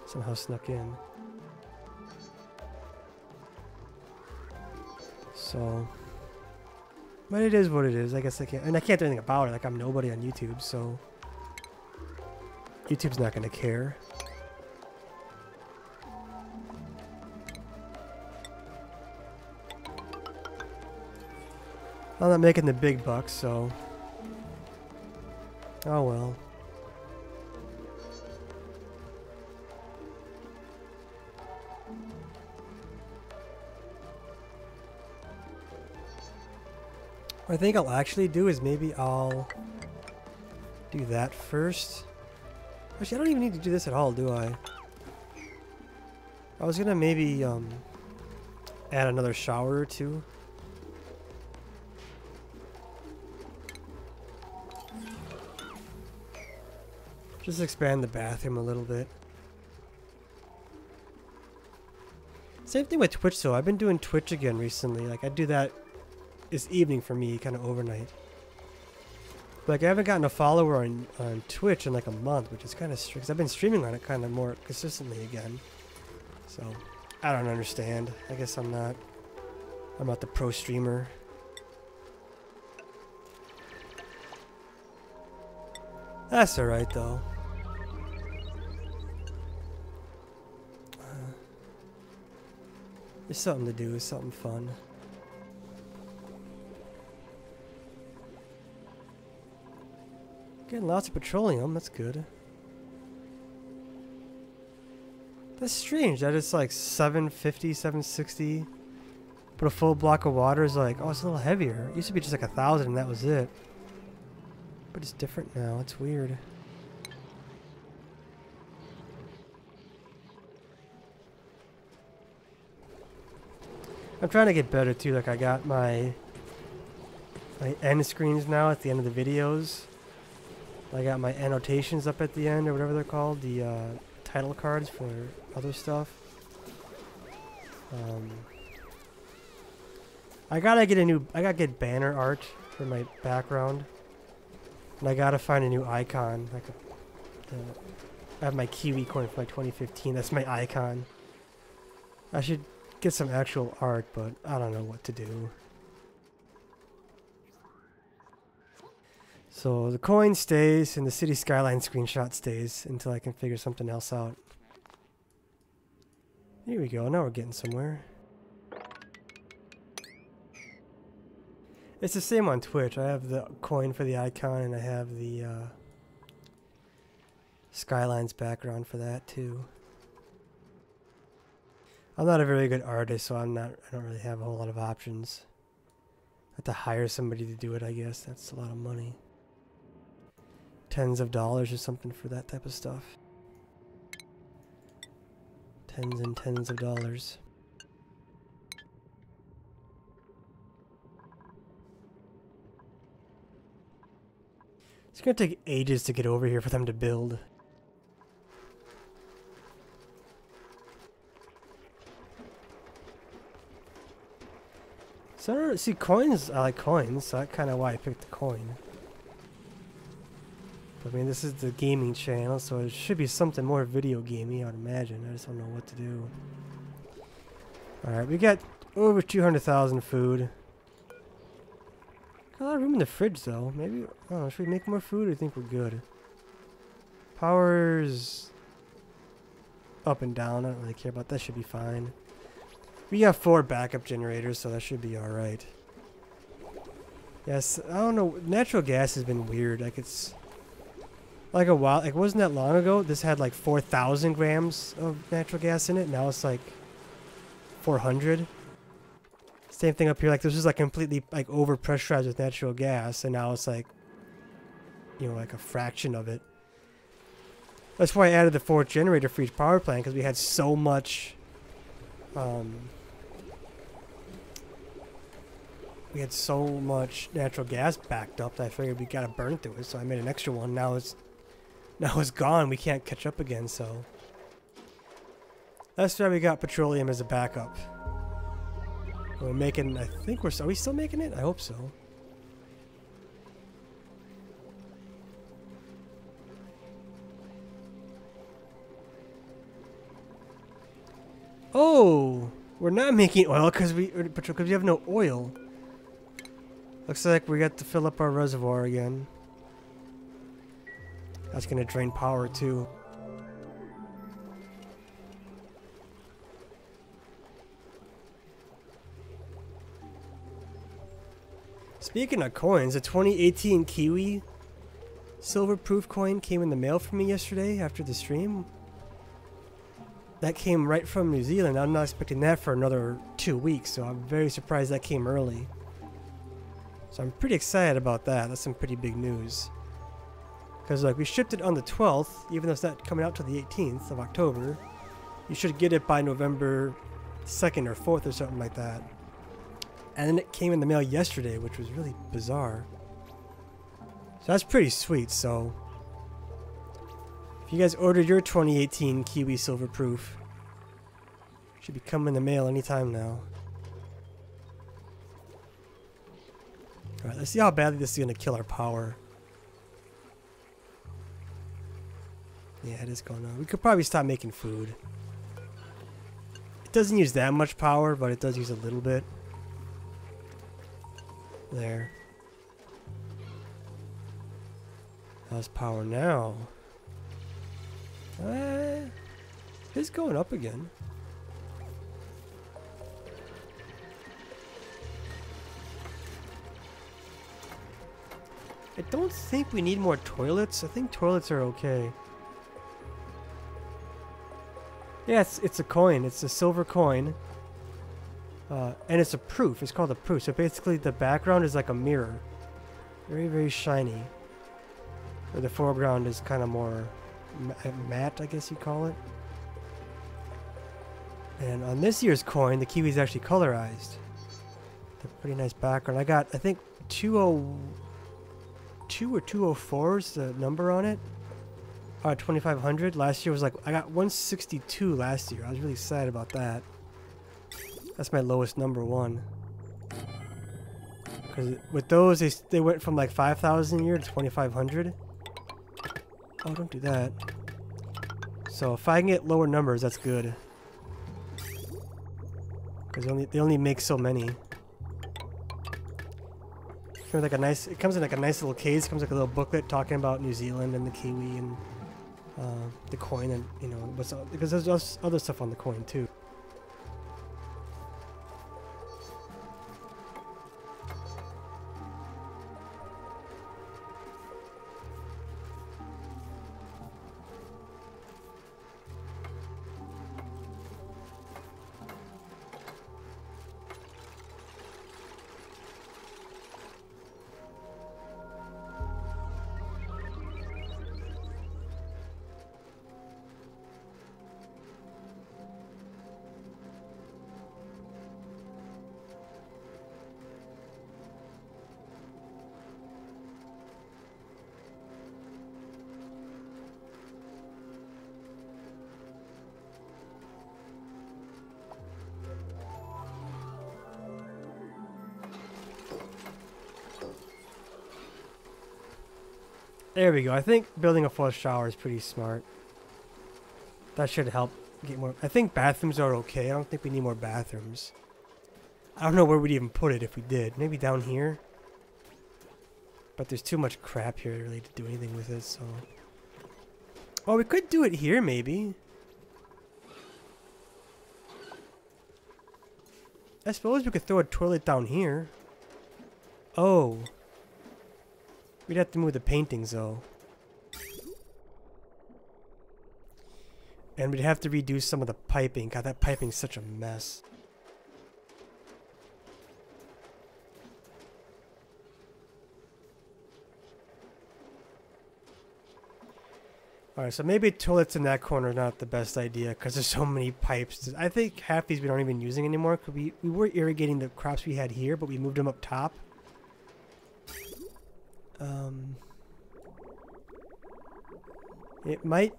Somehow snuck in. So, but it is what it is. I guess I can't, and I can't do anything about it. Like, I'm nobody on YouTube, so YouTube's not gonna care. I'm not making the big bucks, so oh well. What I think I'll actually do is maybe I'll do that first. Actually, I don't even need to do this at all, do I? I was gonna maybe add another shower or two. Just expand the bathroom a little bit. Same thing with Twitch though. I've been doing Twitch again recently. Like I do that this evening for me, kind of overnight. Like I haven't gotten a follower on Twitch in like a month, which is kind of strange. 'Cause I've been streaming on it kind of more consistently again. So I don't understand. I guess I'm not the pro streamer. That's alright though. There's something to do, it's something fun. Getting lots of petroleum, that's good. That's strange, that it's like 750, 760. But a full block of water is like, oh, it's a little heavier. It used to be just like 1,000 and that was it. But it's different now, it's weird. I'm trying to get better too, like I got my end screens now at the end of the videos. I got my annotations up at the end or whatever they're called, the title cards for other stuff. I gotta get banner art for my background. And I gotta find a new icon. Like I have my Kiwi coin from my 2015, that's my icon. I should get some actual art, but I don't know what to do. So the coin stays and the city skyline screenshot stays until I can figure something else out. Here we go, now we're getting somewhere. It's the same on Twitch. I have the coin for the icon and I have the Skylines background for that too. I'm not a very good artist, so I don't really have a whole lot of options. I have to hire somebody to do it, I guess. That's a lot of money. Tens of dollars or something for that type of stuff. Tens and tens of dollars. It's gonna take ages to get over here for them to build. So, see, coins, I like coins, so that's kind of why I picked the coin. But, I mean, this is the gaming channel, so it should be something more video gamey, I would imagine. I just don't know what to do. Alright, we got over 200,000 food. Got a lot of room in the fridge, though. Maybe, I don't know, should we make more food or do you think we're good? Power's up and down, I don't really care about that, should be fine. We got 4 backup generators, so that should be alright. Yes, I don't know, natural gas has been weird, like it's... Like a while, like wasn't that long ago, this had like 4,000 grams of natural gas in it, now it's like 400. Same thing up here, like this was like completely like over pressurized with natural gas, and now it's like, you know, like a fraction of it. That's why I added the 4th generator for each power plant, because we had so much, we had so much natural gas backed up that I figured we gotta burn through it, so I made an extra one. Now it's gone, we can't catch up again, so that's why we got petroleum as a backup. We're making, I think are we still making it? I hope so. Oh, we're not making oil because we have no oil. Looks like we got to fill up our reservoir again. That's gonna drain power too. Speaking of coins, the 2018 Kiwi silver proof coin came in the mail for me yesterday after the stream. That came right from New Zealand. I'm not expecting that for another 2 weeks, so I'm very surprised that came early. So I'm pretty excited about that. That's some pretty big news. Because like we shipped it on the 12th, even though it's not coming out till the 18th of October. You should get it by November 2nd or 4th or something like that. And then it came in the mail yesterday, which was really bizarre. So that's pretty sweet, so... If you guys ordered your 2018 Kiwi Silver Proof, it should be coming in the mail anytime now. Alright, let's see how badly this is going to kill our power. Yeah, it is going on. We could probably stop making food. It doesn't use that much power, but it does use a little bit. There. How's power now? It's going up again. I don't think we need more toilets. I think toilets are okay. Yeah, it's a coin. It's a silver coin. And it's a proof. It's called a proof. So basically the background is like a mirror. Very, very shiny. Or the foreground is kind of more matte, I guess you'd call it. And on this year's coin, the Kiwi is actually colorized. It's a pretty nice background. I got, I think, 202 or 204 is the number on it. 2,500. Last year was like, I got 162 last year. I was really excited about that. That's my lowest number one. Because with those, they went from like 5,000 a year to 2,500. Oh, don't do that. So if I can get lower numbers, that's good. Because they only make so many. Like a nice, it comes in like a nice little case. It comes like a little booklet talking about New Zealand and the kiwi and the coin, and you know because there's other stuff on the coin too. There we go. I think building a flush shower is pretty smart. That should help get more. I think bathrooms are okay. I don't think we need more bathrooms. I don't know where we'd even put it if we did. Maybe down here? But there's too much crap here really to do anything with it, so... Oh, we could do it here, maybe. I suppose we could throw a toilet down here. Oh. We'd have to move the paintings, though. And we'd have to redo some of the piping. God, that piping's such a mess. Alright, so maybe toilets in that corner is not the best idea because there's so many pipes. I think half these we aren't even using anymore because we were irrigating the crops we had here, but we moved them up top. It might...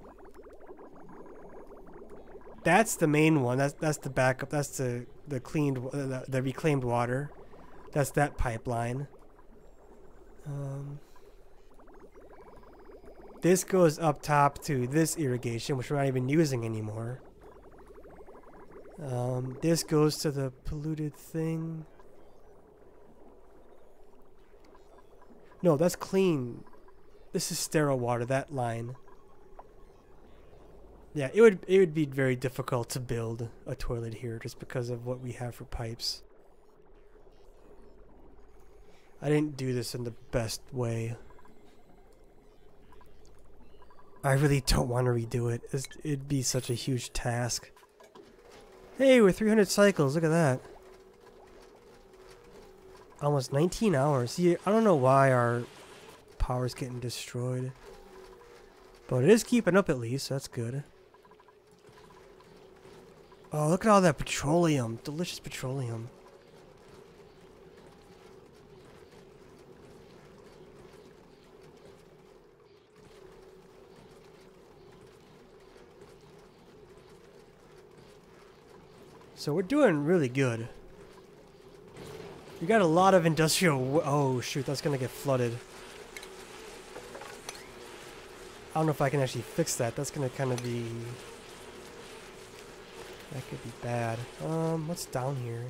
That's the main one. That's the backup. That's the cleaned, the reclaimed water. That's that pipeline. This goes up top to this irrigation, which we're not even using anymore. This goes to the polluted thing. No, that's clean. This is sterile water, that line. Yeah, it would be very difficult to build a toilet here just because of what we have for pipes. I didn't do this in the best way. I really don't want to redo it. It'd be such a huge task. Hey, we're 300 cycles. Look at that. Almost 19 hours. See, I don't know why our power's getting destroyed. But it is keeping up at least. So that's good. Oh, look at all that petroleum. Delicious petroleum. So we're doing really good. We got a lot of industrial... Oh, shoot. That's going to get flooded. I don't know if I can actually fix that. That's going to kind of be... That could be bad. What's down here?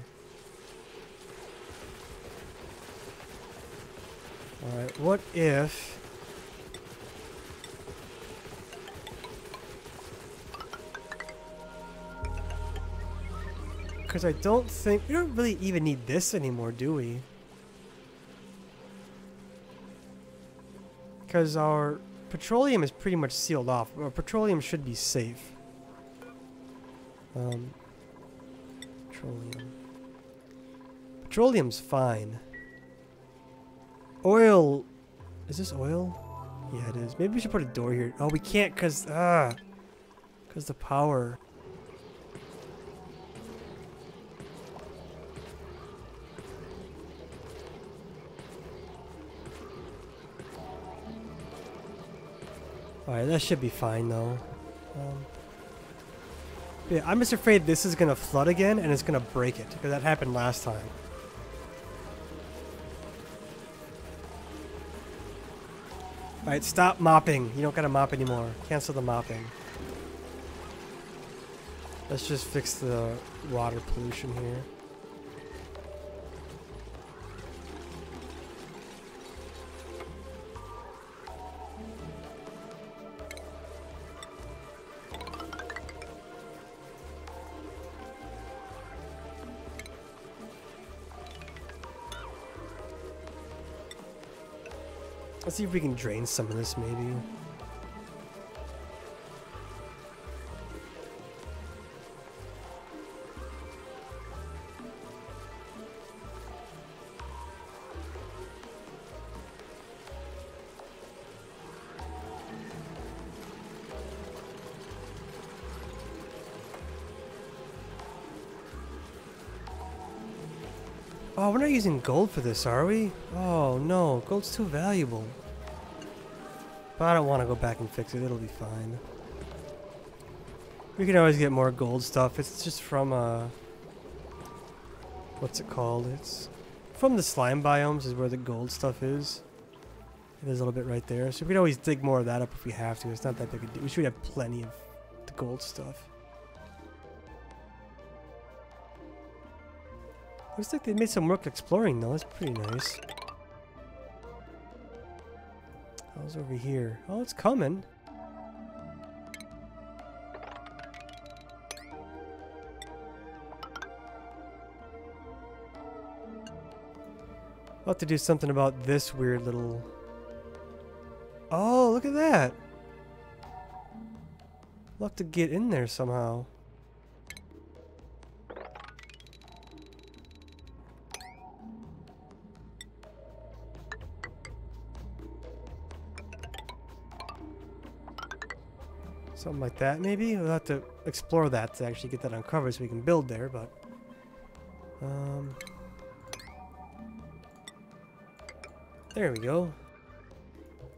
Alright, what if... Because I don't think... We don't really even need this anymore, do we? Because our petroleum is pretty much sealed off. Our petroleum should be safe. Petroleum. Petroleum's fine. Oil... Is this oil? Yeah, it is. Maybe we should put a door here. Oh, we can't because... Because the power... Alright, that should be fine though. Yeah, I'm just afraid this is gonna flood again and it's gonna break it, because that happened last time. Alright, stop mopping. You don't gotta mop anymore. Cancel the mopping. Let's just fix the water pollution here. Let's see if we can drain some of this, maybe. Oh, we're not using gold for this, are we? Oh, no. Gold's too valuable. But I don't want to go back and fix it. It'll be fine. We can always get more gold stuff. It's just from, what's it called? It's from the slime biomes is where the gold stuff is. It is a little bit right there. So we can always dig more of that up if we have to. It's not that big a deal. We should have plenty of the gold stuff. Looks like they made some work exploring though. That's pretty nice. How's over here? Oh, it's coming. I'll have to do something about this weird little... Oh, look at that! We'll have to get in there somehow. Something like that, maybe? We'll have to explore that to actually get that uncovered so we can build there, but... There we go.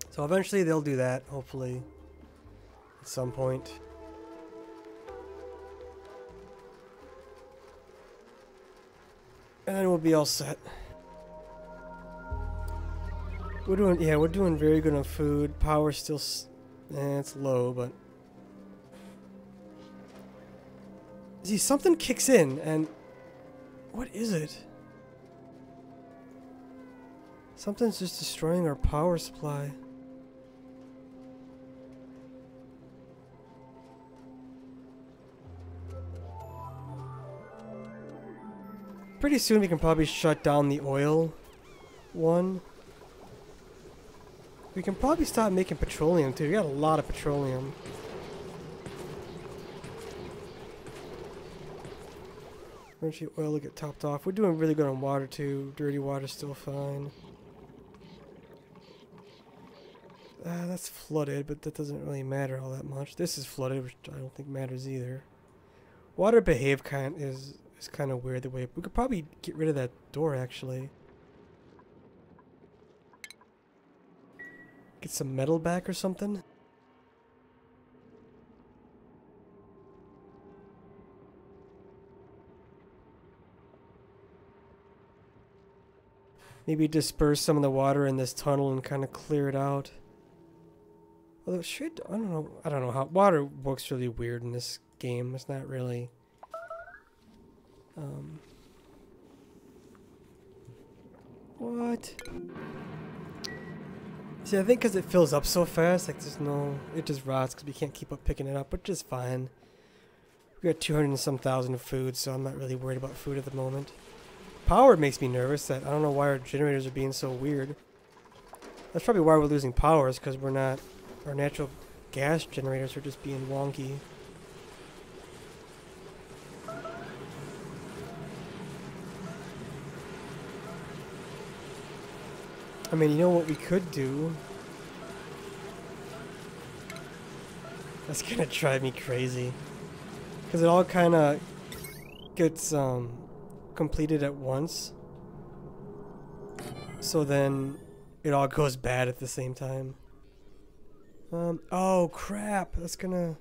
So eventually they'll do that, hopefully. At some point. And then we'll be all set. We're doing very good on food. Power's still... it's low, but... See, something kicks in, and... What is it? Something's just destroying our power supply. Pretty soon we can probably shut down the oil one. We can probably stop making petroleum too. We got a lot of petroleum. Eventually oil will get topped off. We're doing really good on water too. Dirty water's still fine. That's flooded, but that doesn't really matter all that much. This is flooded, which I don't think matters either. Water behave is kind of weird the way. We could probably get rid of that door actually. Get some metal back or something. Maybe disperse some of the water in this tunnel and kind of clear it out. Although it should, I don't know how water works really weird in this game. It's not really what? See, I think because it fills up so fast, like it just rots because we can't keep up picking it up, which is fine. We got 200 and some thousand of food, so I'm not really worried about food at the moment. Power makes me nervous. That I don't know why our generators are being so weird. That's probably why we're losing power, is because we're not. Our natural gas generators are just being wonky. I mean, you know what we could do? That's gonna drive me crazy. Because it all kind of gets completed at once. So then it all goes bad at the same time. Oh crap, that's gonna...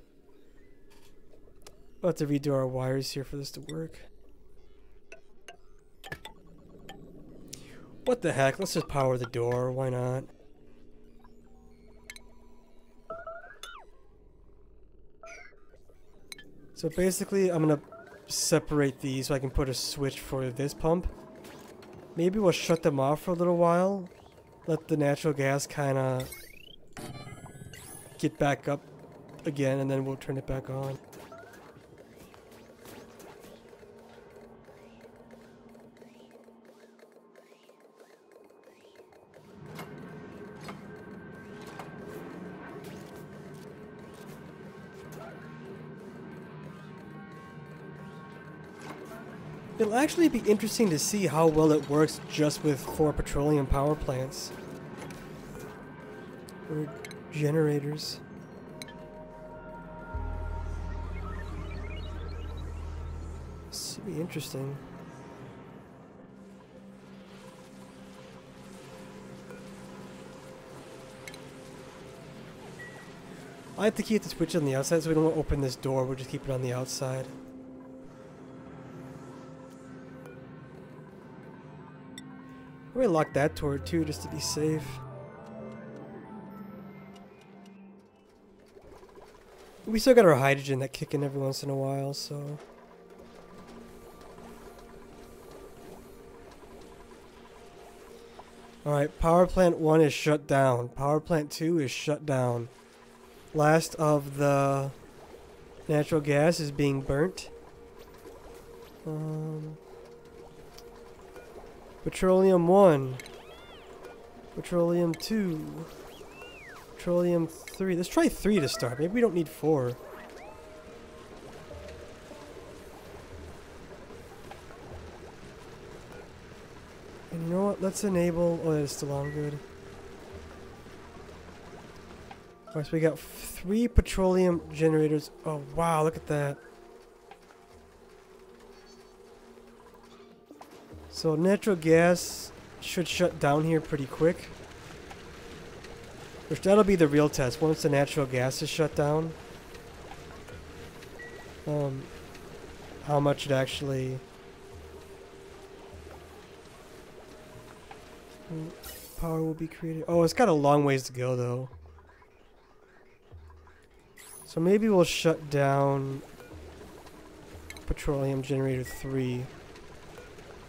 We'll have to redo our wires here for this to work. What the heck, let's just power the door, why not? So basically I'm gonna separate these so I can put a switch for this pump. Maybe we'll shut them off for a little while. Let the natural gas kinda get back up again, and then we'll turn it back on. It'll actually be interesting to see how well it works just with 4 petroleum power plants. Or generators. This should be interesting. I have to keep the switch on the outside so we don't want to open this door, we'll just keep it on the outside. We're gonna lock that door too, just to be safe. We still got our hydrogen that kick in every once in a while, so... Alright, power plant 1 is shut down. Power plant 2 is shut down. Last of the natural gas is being burnt. Petroleum 1. Petroleum 2. Petroleum 3. Let's try 3 to start. Maybe we don't need 4. And you know what? Let's enable... Oh, that is still on. Good. Alright, so we got 3 petroleum generators. Oh, wow. Look at that. So natural gas should shut down here pretty quick. Which that'll be the real test. Once the natural gas is shut down. How much it actually... Power will be created. Oh, it's got a long ways to go though. So maybe we'll shut down petroleum generator 3.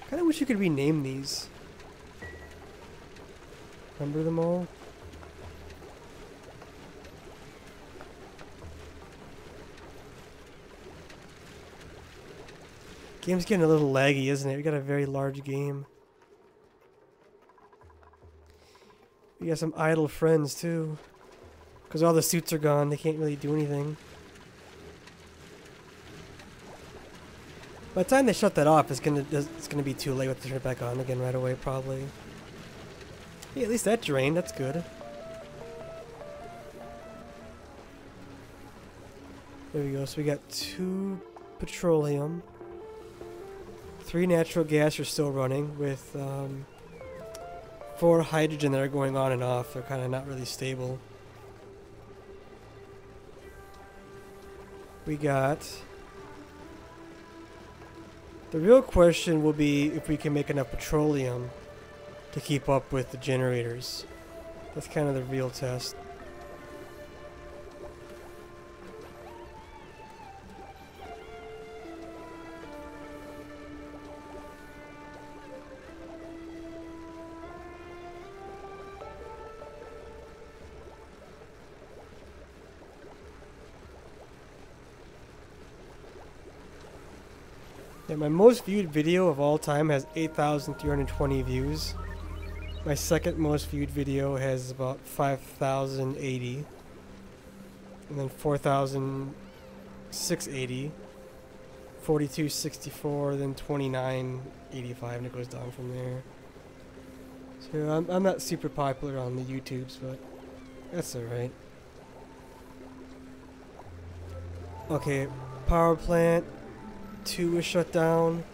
Kinda wish you could rename these. Remember them all? Game's getting a little laggy, isn't it? We got a very large game. We got some idle friends too. Because all the suits are gone, they can't really do anything. By the time they shut that off, it's gonna be too late to turn it back on again right away, probably. Yeah, at least that drained. That's good. There we go. So we got 2 petroleum, 3 natural gas are still running with 4 hydrogen that are going on and off. They're kind of not really stable. We got... The real question will be if we can make enough petroleum to keep up with the generators. That's kind of the real test. Yeah, my most viewed video of all time has 8,320 views. My second most viewed video has about 5,080. And then 4,680. 4,264, then 2,985, and it goes down from there. So I'm not super popular on the YouTubes, but that's alright. Okay, power plant 2 is shut down.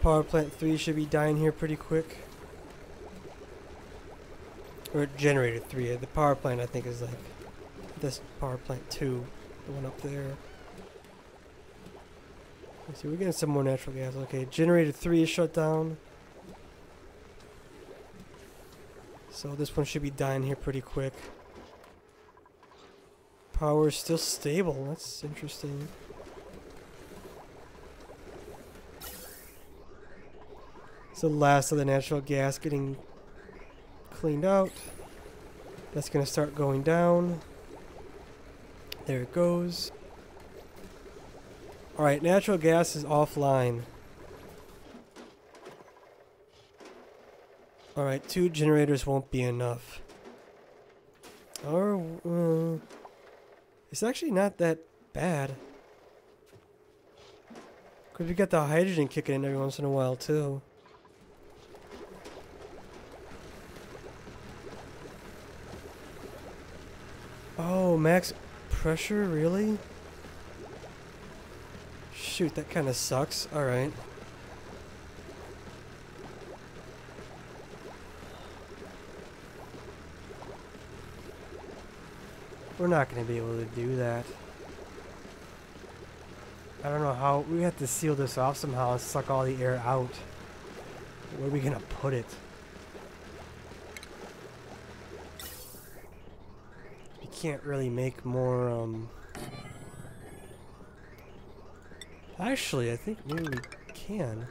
Power plant 3 should be dying here pretty quick. Or generator 3. The power plant I think is like this power plant 2. The one up there. Let's see, we're getting some more natural gas. Okay, generator 3 is shut down. So this one should be dying here pretty quick. Power is still stable. That's interesting. It's the last of the natural gas getting cleaned out. That's going to start going down. There it goes. Alright, natural gas is offline. Alright, 2 generators won't be enough. Or, it's actually not that bad. But we got the hydrogen kicking in every once in a while too. Oh, max pressure, really? Shoot, that kind of sucks. Alright. We're not going to be able to do that. I don't know how. We have to seal this off somehow and suck all the air out. Where are we going to put it? You can't really make more, Actually, I think maybe we can.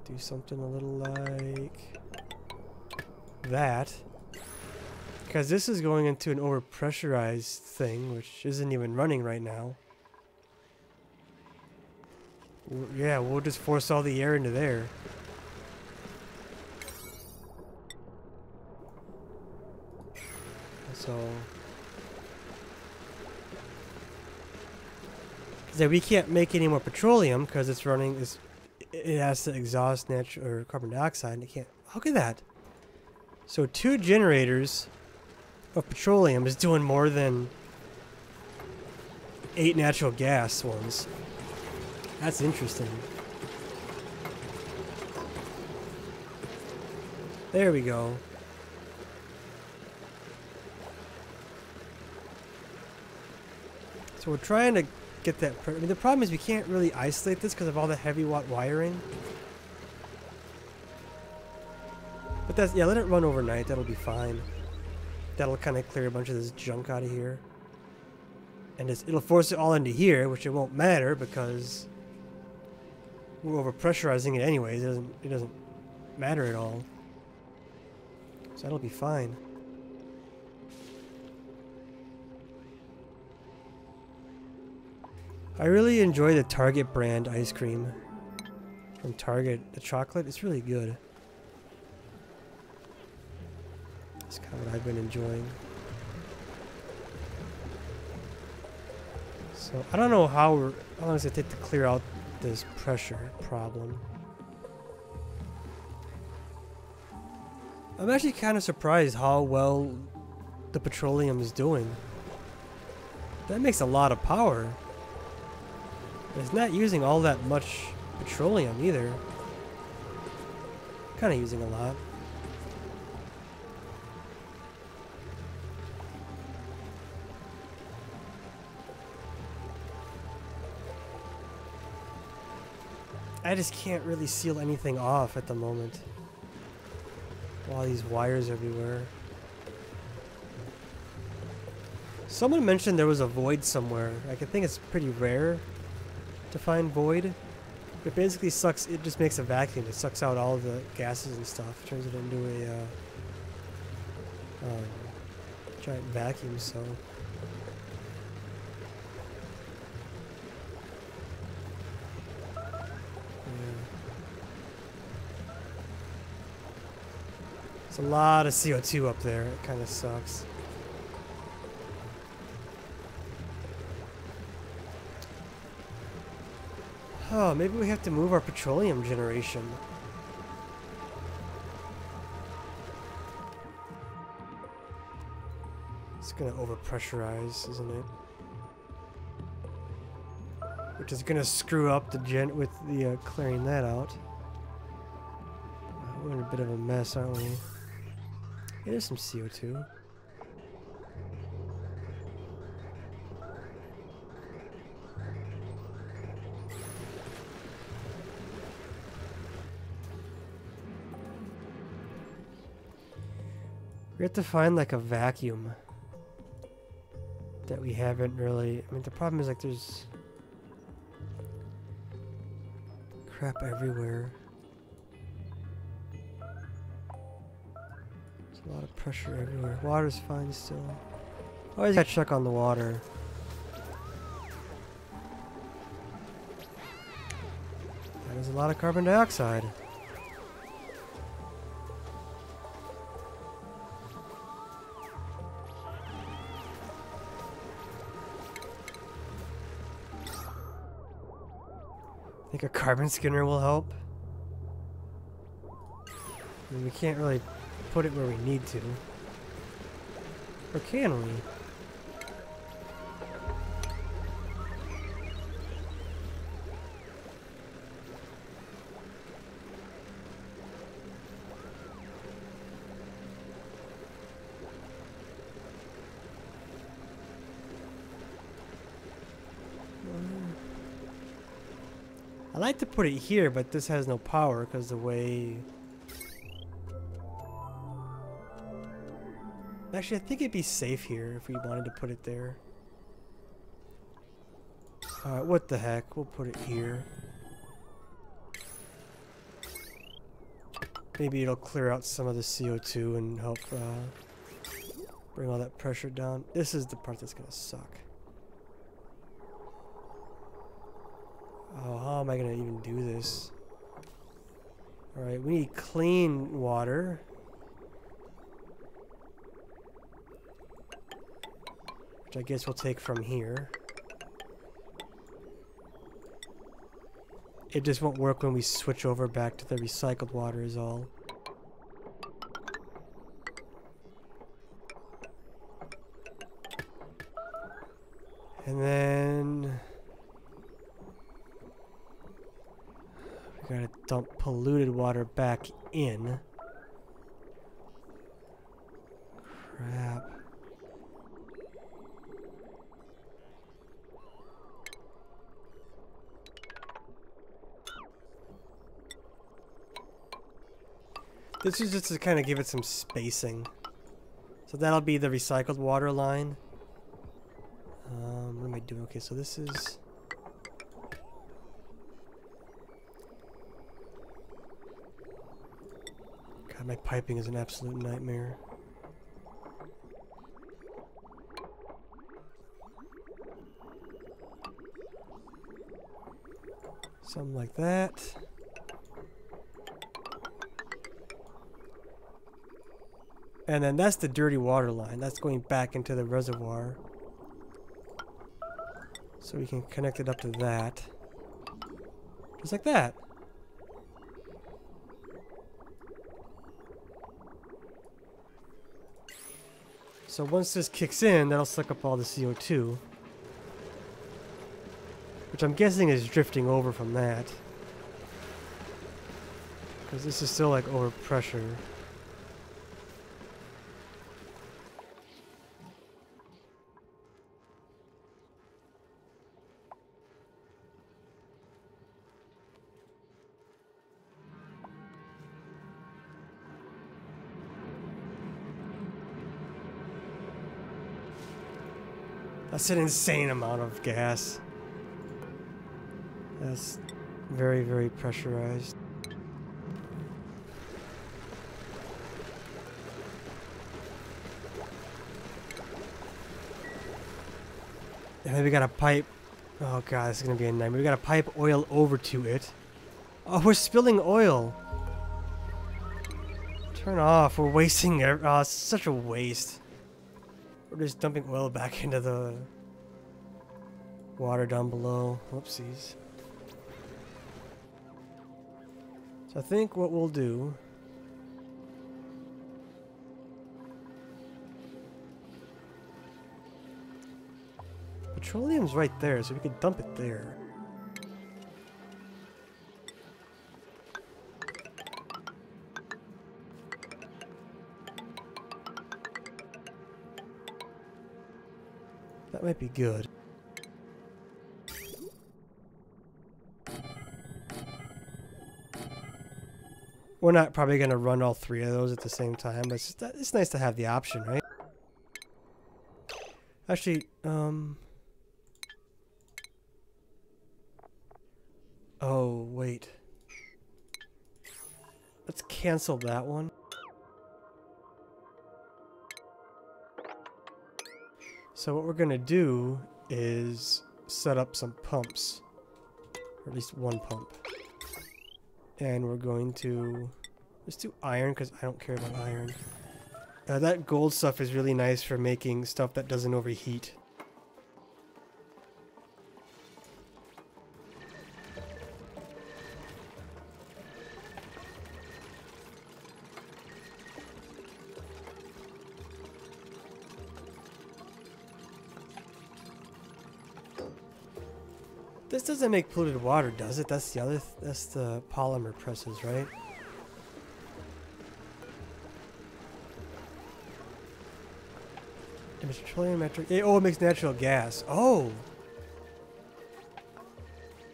Do something a little like that. Because this is going into an overpressurized thing, which isn't even running right now. Yeah, we'll just force all the air into there. So... yeah, we can't make any more petroleum because it's running. It has to exhaust natural or carbon dioxide. And it can't. Look at that. So 2 generators of petroleum is doing more than 8 natural gas ones. That's interesting. There we go. So we're trying to get that. I mean, the problem is we can't really isolate this because of all the heavy watt wiring. But that's, yeah, let it run overnight. That'll be fine. That'll kind of clear a bunch of this junk out of here. And it'll force it all into here, which it won't matter because we're overpressurizing it anyways. It doesn't matter at all. So that'll be fine. I really enjoy the Target brand ice cream from Target. The chocolate, it's really good. That's kind of what I've been enjoying. So I don't know how long does it take to clear out this pressure problem. I'm actually kind of surprised how well the petroleum is doing. That makes a lot of power. It's not using all that much petroleum either. Kind of using a lot. I just can't really seal anything off at the moment. All these wires everywhere. Someone mentioned there was a void somewhere. Like, I think it's pretty rare to find void. It basically sucks, it just makes a vacuum. It sucks out all the gases and stuff. Turns it into a giant vacuum, so. There's a lot of CO2 up there. It kind of sucks. Oh, maybe we have to move our petroleum generation. It's gonna overpressurize, isn't it? Which is gonna screw up the clearing that out. We're in a bit of a mess, aren't we? There's some CO2. We have to find like a vacuum that we haven't really. I mean, the problem is like there's crap everywhere. There's a lot of pressure everywhere. Water's fine still. Always gotta check on the water. That is a lot of carbon dioxide. think a carbon skinner will help. I mean, we can't really put it where we need to. Or can we? I like to put it here, but this has no power because the way... Actually, I think it'd be safe here if we wanted to put it there. Alright, what the heck? We'll put it here. Maybe it'll clear out some of the CO2 and help bring all that pressure down. This is the part that's gonna suck. Oh, how am I gonna even do this? Alright, we need clean water. Which I guess we'll take from here. It just won't work when we switch over back to the recycled water is all. And then... we gotta dump polluted water back in. Crap. This is just to kind of give it some spacing. So that'll be the recycled water line. What am I doing? Okay, so this is... God, my piping is an absolute nightmare. Something like that. And then that's the dirty water line. That's going back into the reservoir. So we can connect it up to that. Just like that. So once this kicks in, that'll suck up all the CO2. Which I'm guessing is drifting over from that. Because this is still like over pressure. That's an insane amount of gas. That's very, very pressurized. And then we gotta pipe. Oh god, this is gonna be a nightmare. We gotta pipe oil over to it. Oh, we're spilling oil. Turn off. We're wasting. Oh, it's such a waste. We're just dumping oil back into the water down below. Whoopsies. So I think what we'll do... Petroleum's right there, so we could dump it there. That might be good. We're not probably going to run all three of those at the same time, but it's nice to have the option, right? Actually, oh, wait. Let's cancel that one. So what we're going to do is set up some pumps. Or at least one pump. And we're going to just do iron because I don't care about iron. That gold stuff is really nice for making stuff that doesn't overheat. This doesn't make polluted water, does it? That's the other. That's the polymer presses, right? It makes petroleum, oh, it makes natural gas. Oh.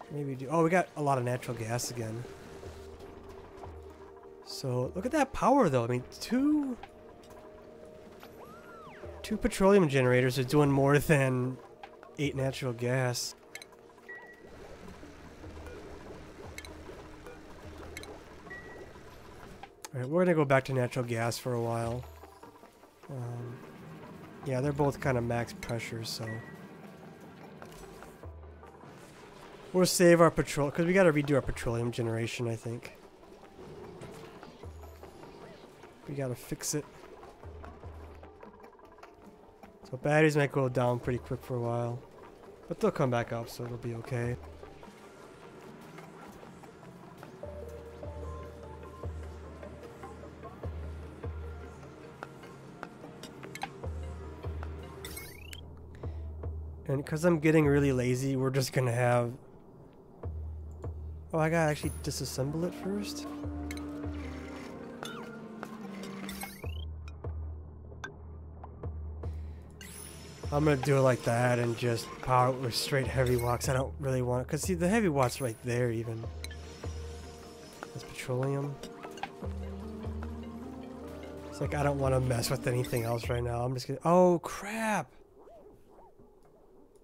Maybe do. Oh, we got a lot of natural gas again. So look at that power, though. I mean, two petroleum generators are doing more than 8 natural gas. All right, we're gonna go back to natural gas for a while. Yeah, they're both kind of max pressure, so we'll save our petrol because we got to redo our petroleum generation. I think we got to fix it. So batteries might go down pretty quick for a while, but they'll come back up, so it'll be okay. And because I'm getting really lazy, we're just gonna have... Oh, I gotta actually disassemble it first? I'm gonna do it like that and just power it with straight heavy watts. I don't really want it, because see, the heavy watt's right there even. That's petroleum. It's like I don't want to mess with anything else right now. I'm just gonna... Oh, crap!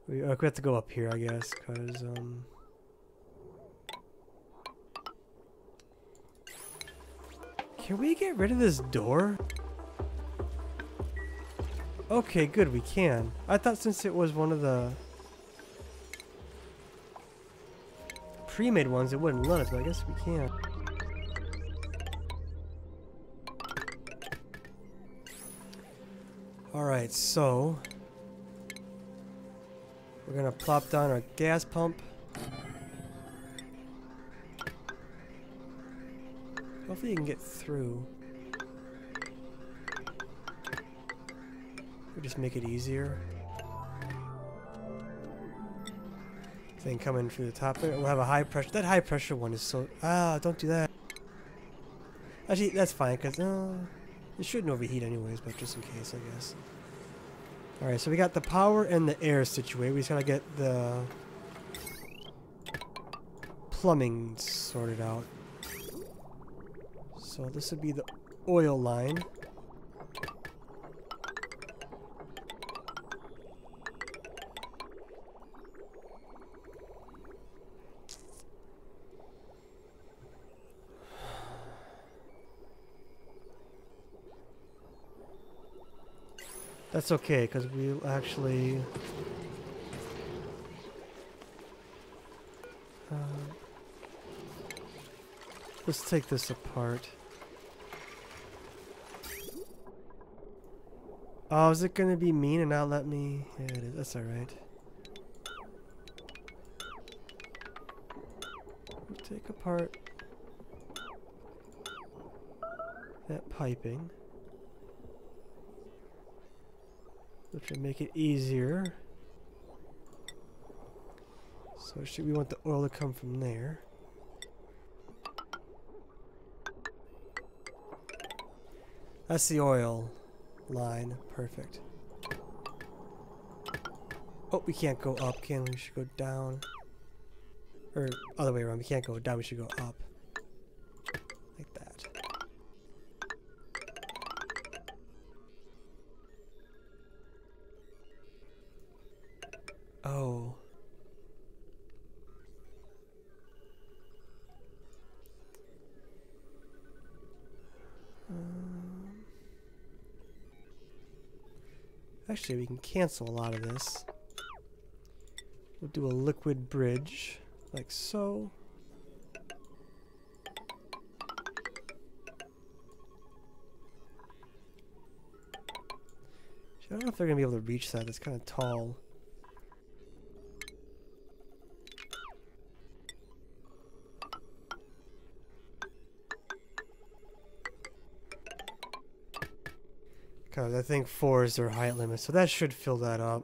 We have to go up here, I guess, because, Can we get rid of this door? Okay, good, we can. I thought since it was one of the pre-made ones, it wouldn't let us, but I guess we can. Alright, so... we're gonna plop down our gas pump. Hopefully you can get through. We'll just make it easier. Thing coming through the top there. We'll have a high pressure. That high pressure one is so... Ah, don't do that. Actually, that's fine, because it shouldn't overheat anyways, but just in case, I guess. Alright, so we got the power and the air situated. We just gotta get the plumbing sorted out. So this would be the oil line. That's okay, because we'll actually... let's take this apart. Oh, is it going to be mean and not let me... Yeah, it is. That's alright. Take apart that piping, which will make it easier. So we want the oil to come from there. That's the oil line. Perfect. Oh, we can't go up, can we? We should go down. Or other way around. We can't go down, we should go up. Like that. Oh. Actually, we can cancel a lot of this. We'll do a liquid bridge, like so. I don't know if they're going to be able to reach that. It's kind of tall. Because I think 4 is their height limit, so that should fill that up.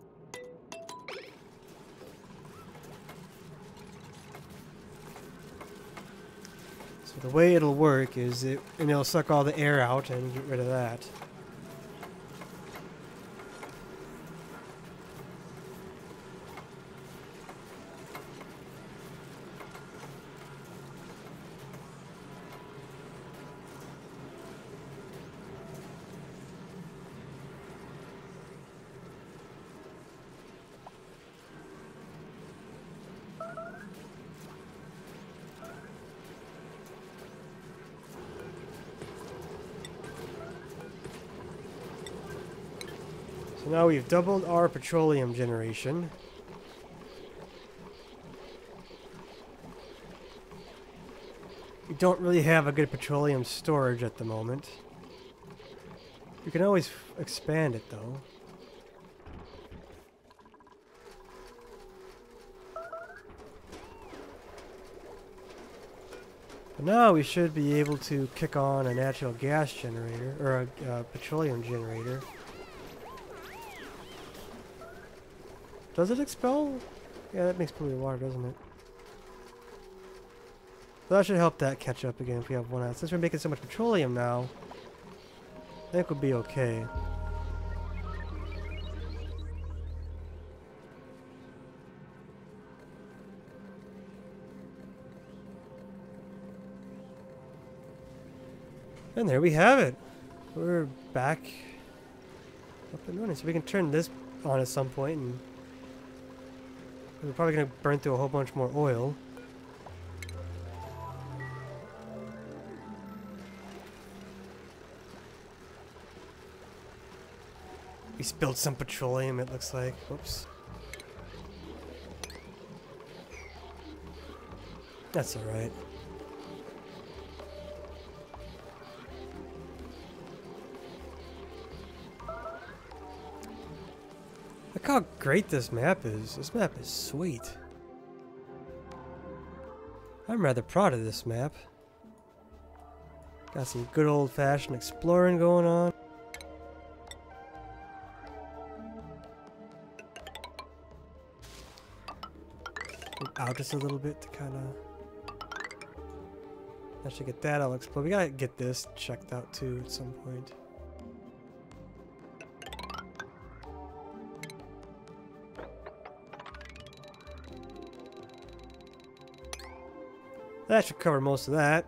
The way it'll work is it'll suck all the air out and get rid of that. So now we've doubled our petroleum generation. We don't really have a good petroleum storage at the moment. We can always expand it though. But now we should be able to kick on a natural gas generator, or a petroleum generator. Does it expel? Yeah, that makes polluted water, doesn't it? So that should help that catch up again if we have one out. Since we're making so much petroleum now, I think we'll be okay. And there we have it. We're back up and running. So we can turn this on at some point, and we're probably going to burn through a whole bunch more oil. We spilled some petroleum, it looks like. Whoops. That's alright. Look how great this map is. This map is sweet. I'm rather proud of this map. Got some good old-fashioned exploring going on. Out just a little bit to kind of... I should get that all explode. We gotta get this checked out too at some point. That should cover most of that.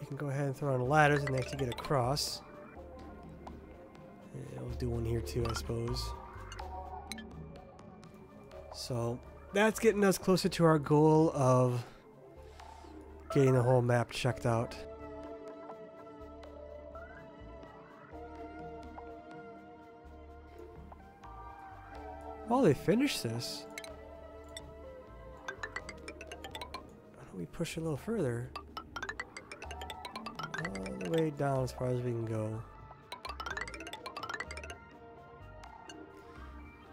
You can go ahead and throw on ladders and actually get across. Yeah, we'll do one here too, I suppose. So that's getting us closer to our goal of getting the whole map checked out. Oh, they finished this. Why don't we push a little further? All the way down as far as we can go.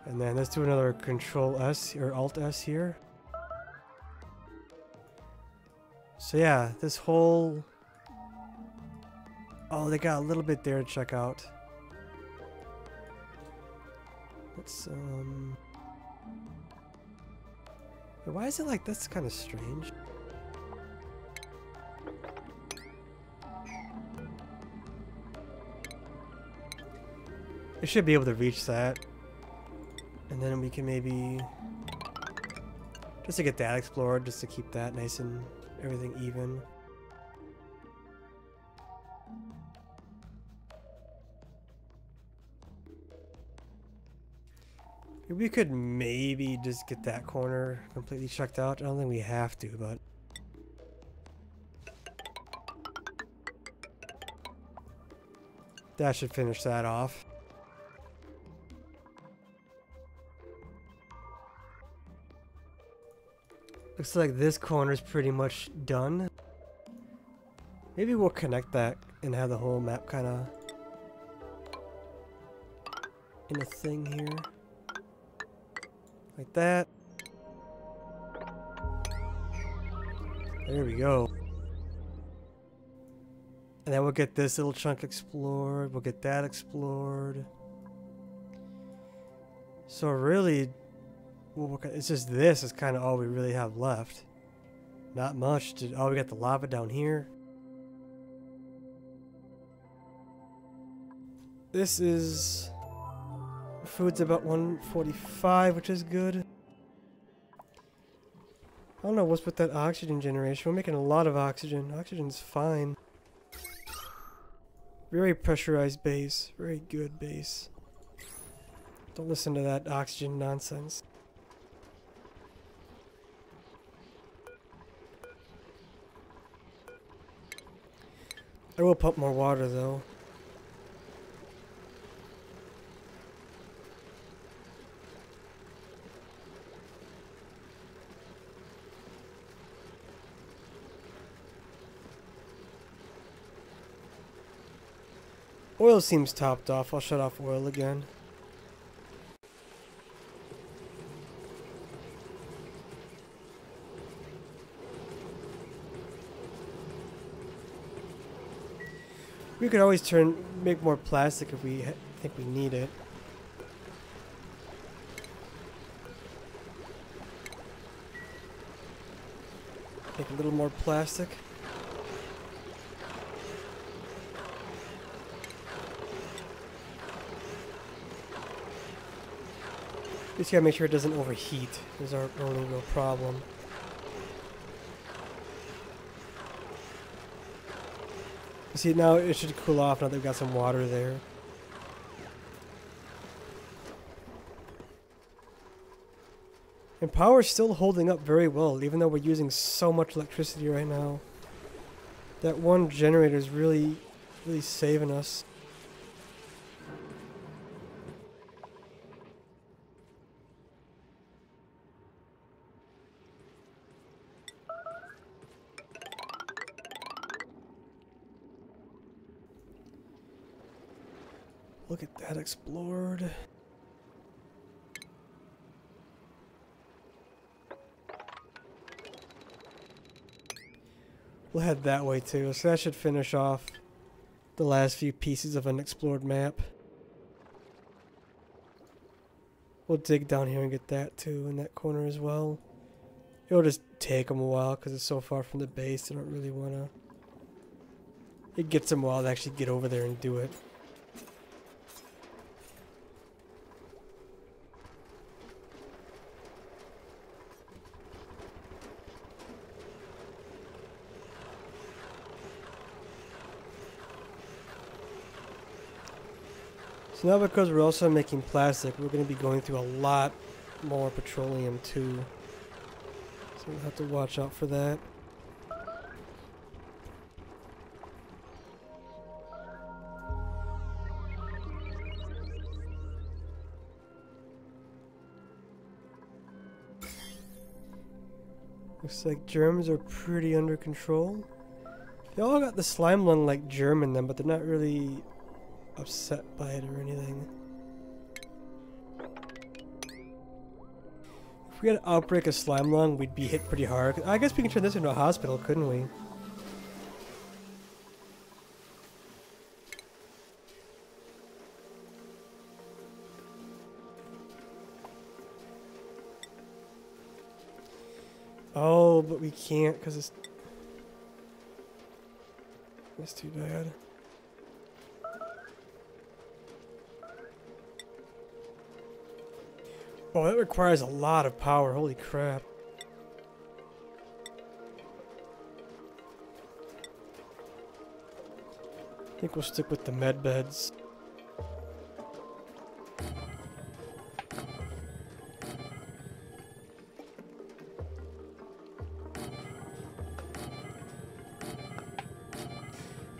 And then let's do another Control S or Alt S here. So yeah, this whole... Oh, they got a little bit there to check out. Let's why is it like that's kind of strange? We should be able to reach that. And then we can maybe, just to get that explored, just to keep that nice and everything even. We could maybe just get that corner completely checked out. I don't think we have to, but... that should finish that off. Looks like this corner is pretty much done. Maybe we'll connect that and have the whole map kind of in a thing here. Like that. There we go. And then we'll get this little chunk explored. We'll get that explored. So really... it's just this is kind of all we really have left. Not much. Oh, we got the lava down here. This is... Food's about 145, which is good. I don't know what's with that oxygen generation. We're making a lot of oxygen. Oxygen's fine. Very pressurized base. Very good base. Don't listen to that oxygen nonsense. I will pump more water though. Oil seems topped off. I'll shut off oil again. We could always make more plastic if we think we need it. Make a little more plastic. Just gotta make sure it doesn't overheat. Is our only real problem. See, now it should cool off now that we've got some water there. And power's still holding up very well, even though we're using so much electricity right now. That one generator is really saving us. Look at that explored. We'll head that way too, so that should finish off the last few pieces of an explored map. We'll dig down here and get that too in that corner as well. It'll just take them a while because it's so far from the base. They don't really want to. It gets them a while to actually get over there and do it. So now because we're also making plastic, we're going to be going through a lot more petroleum too. So we'll have to watch out for that. Looks like germs are pretty under control. They all got the slime lung like germ in them, but they're not really upset by it or anything. If we had an outbreak of slime lung, we'd be hit pretty hard. I guess we can turn this into a hospital, couldn't we? Oh, but we can't because it's too bad. Oh, that requires a lot of power. Holy crap. I think we'll stick with the med beds.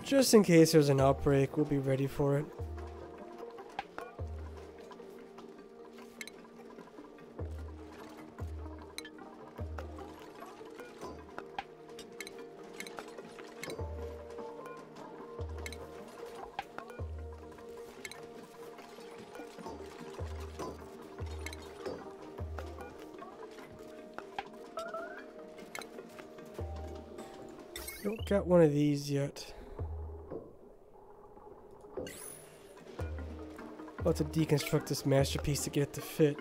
Just in case there's an outbreak, we'll be ready for it. Don't got one of these yet. I'll have to deconstruct this masterpiece to get it to fit.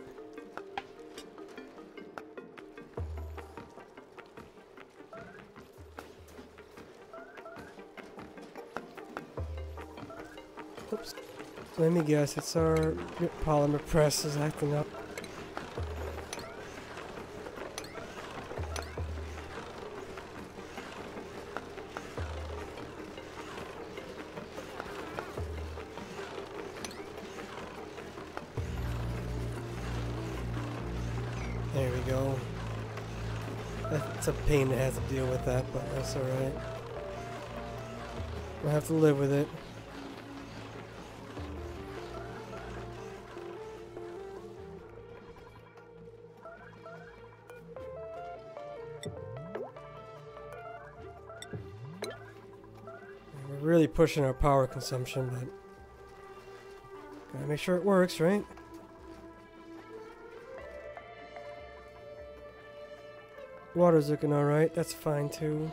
Oops. Let me guess, it's our polymer press is acting up. There we go. That's a pain to have to deal with that, but that's alright. We'll have to live with it. We're really pushing our power consumption, but gotta make sure it works, right? Water's looking alright, that's fine too.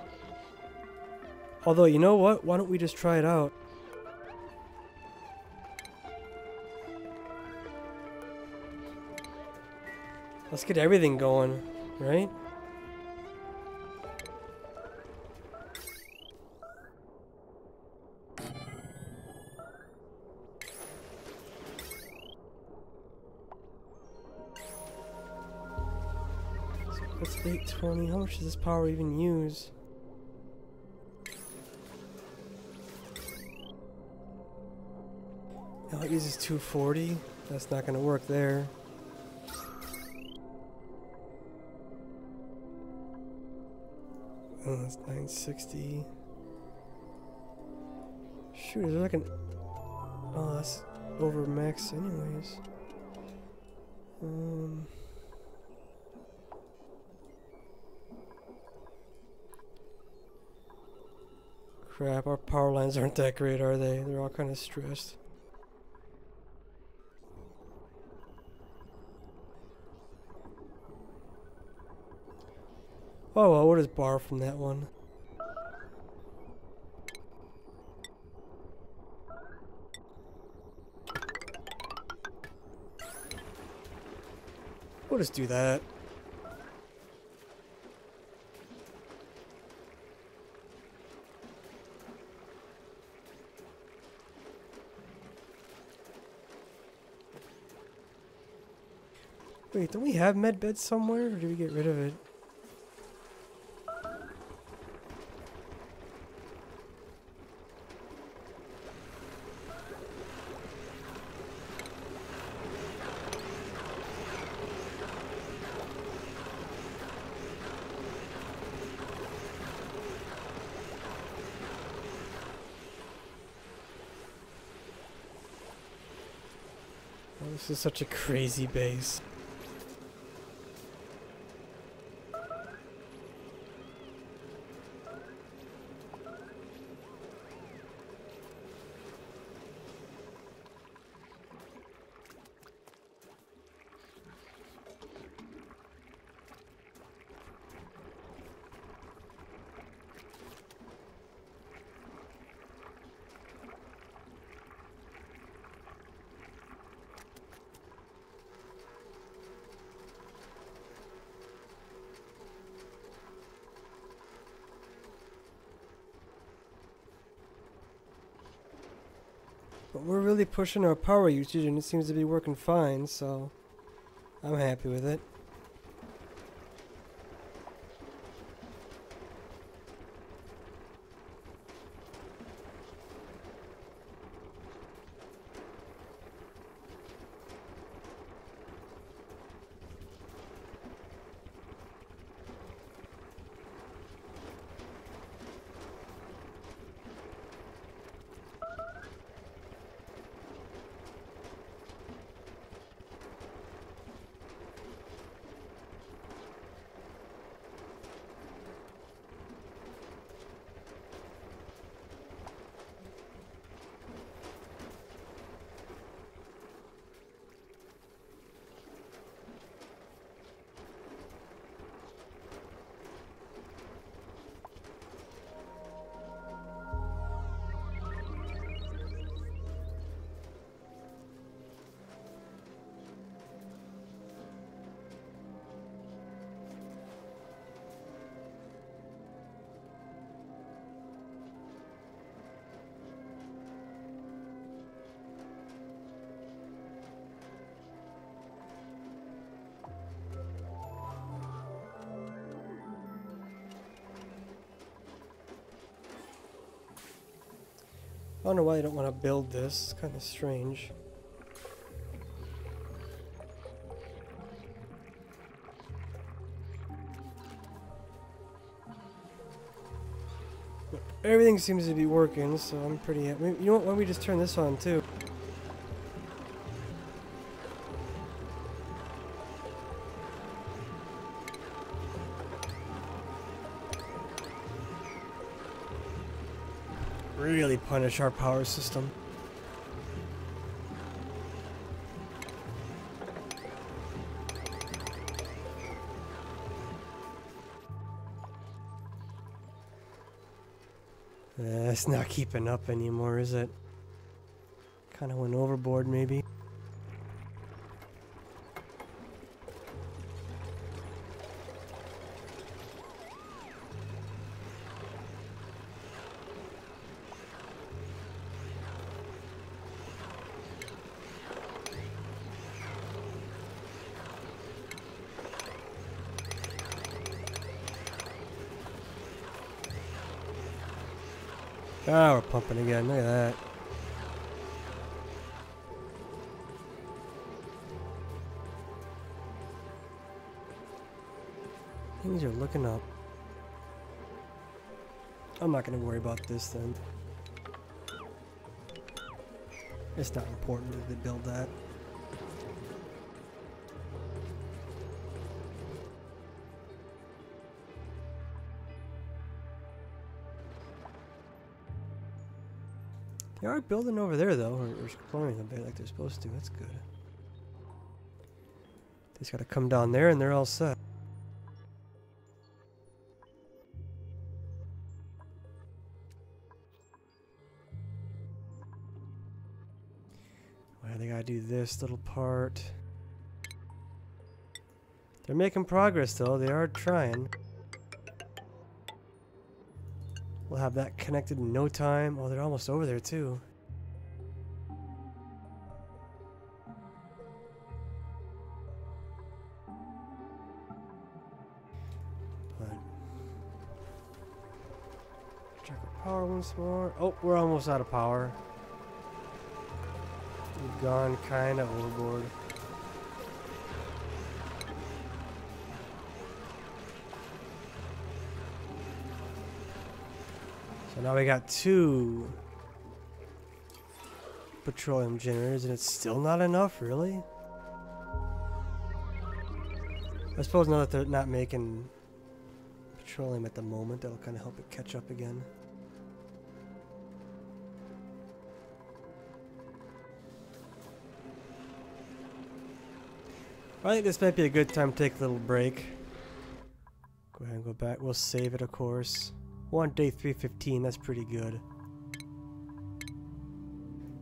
Although, you know what? Why don't we just try it out? Let's get everything going, right? That's 820. How much does this power even use? Oh, it uses 240. That's not going to work there. Oh, that's 960. Shoot, is there like an... Oh, that's over max anyways. Crap, our power lines aren't that great, are they? They're all kind of stressed. Oh well, we'll just borrow from that one. We'll just do that. Wait, don't we have med beds somewhere, or did we get rid of it? Oh, this is such a crazy base. But we're really pushing our power usage and it seems to be working fine, so I'm happy with it. I don't know why I don't want to build this. It's kind of strange. But everything seems to be working, so I'm pretty happy. You know what? Why don't we just turn this on too? Really punish our power system. It's not keeping up anymore, is it? Kind of went overboard, maybe. Ah, we're pumping again. Look at that. Things are looking up. I'm not going to worry about this then. It's not important that they build that. They are building over there though, or exploring a bit like they're supposed to. That's good. They just gotta come down there and they're all set. Well, they gotta do this little part. They're making progress though, they are trying. We'll have that connected in no time. Oh, they're almost over there too. But check our power once more. Oh, we're almost out of power. We've gone kind of overboard. So now we got 2 petroleum generators and it's still not enough, really? I suppose now that they're not making petroleum at the moment, that'll kind of help it catch up again. I think this might be a good time to take a little break. Go ahead and go back. We'll save it, of course. We're on day 315, that's pretty good.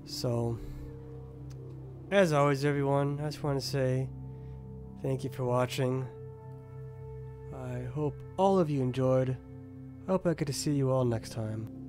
So, as always everyone, I just want to say thank you for watching. I hope all of you enjoyed. I hope I get to see you all next time.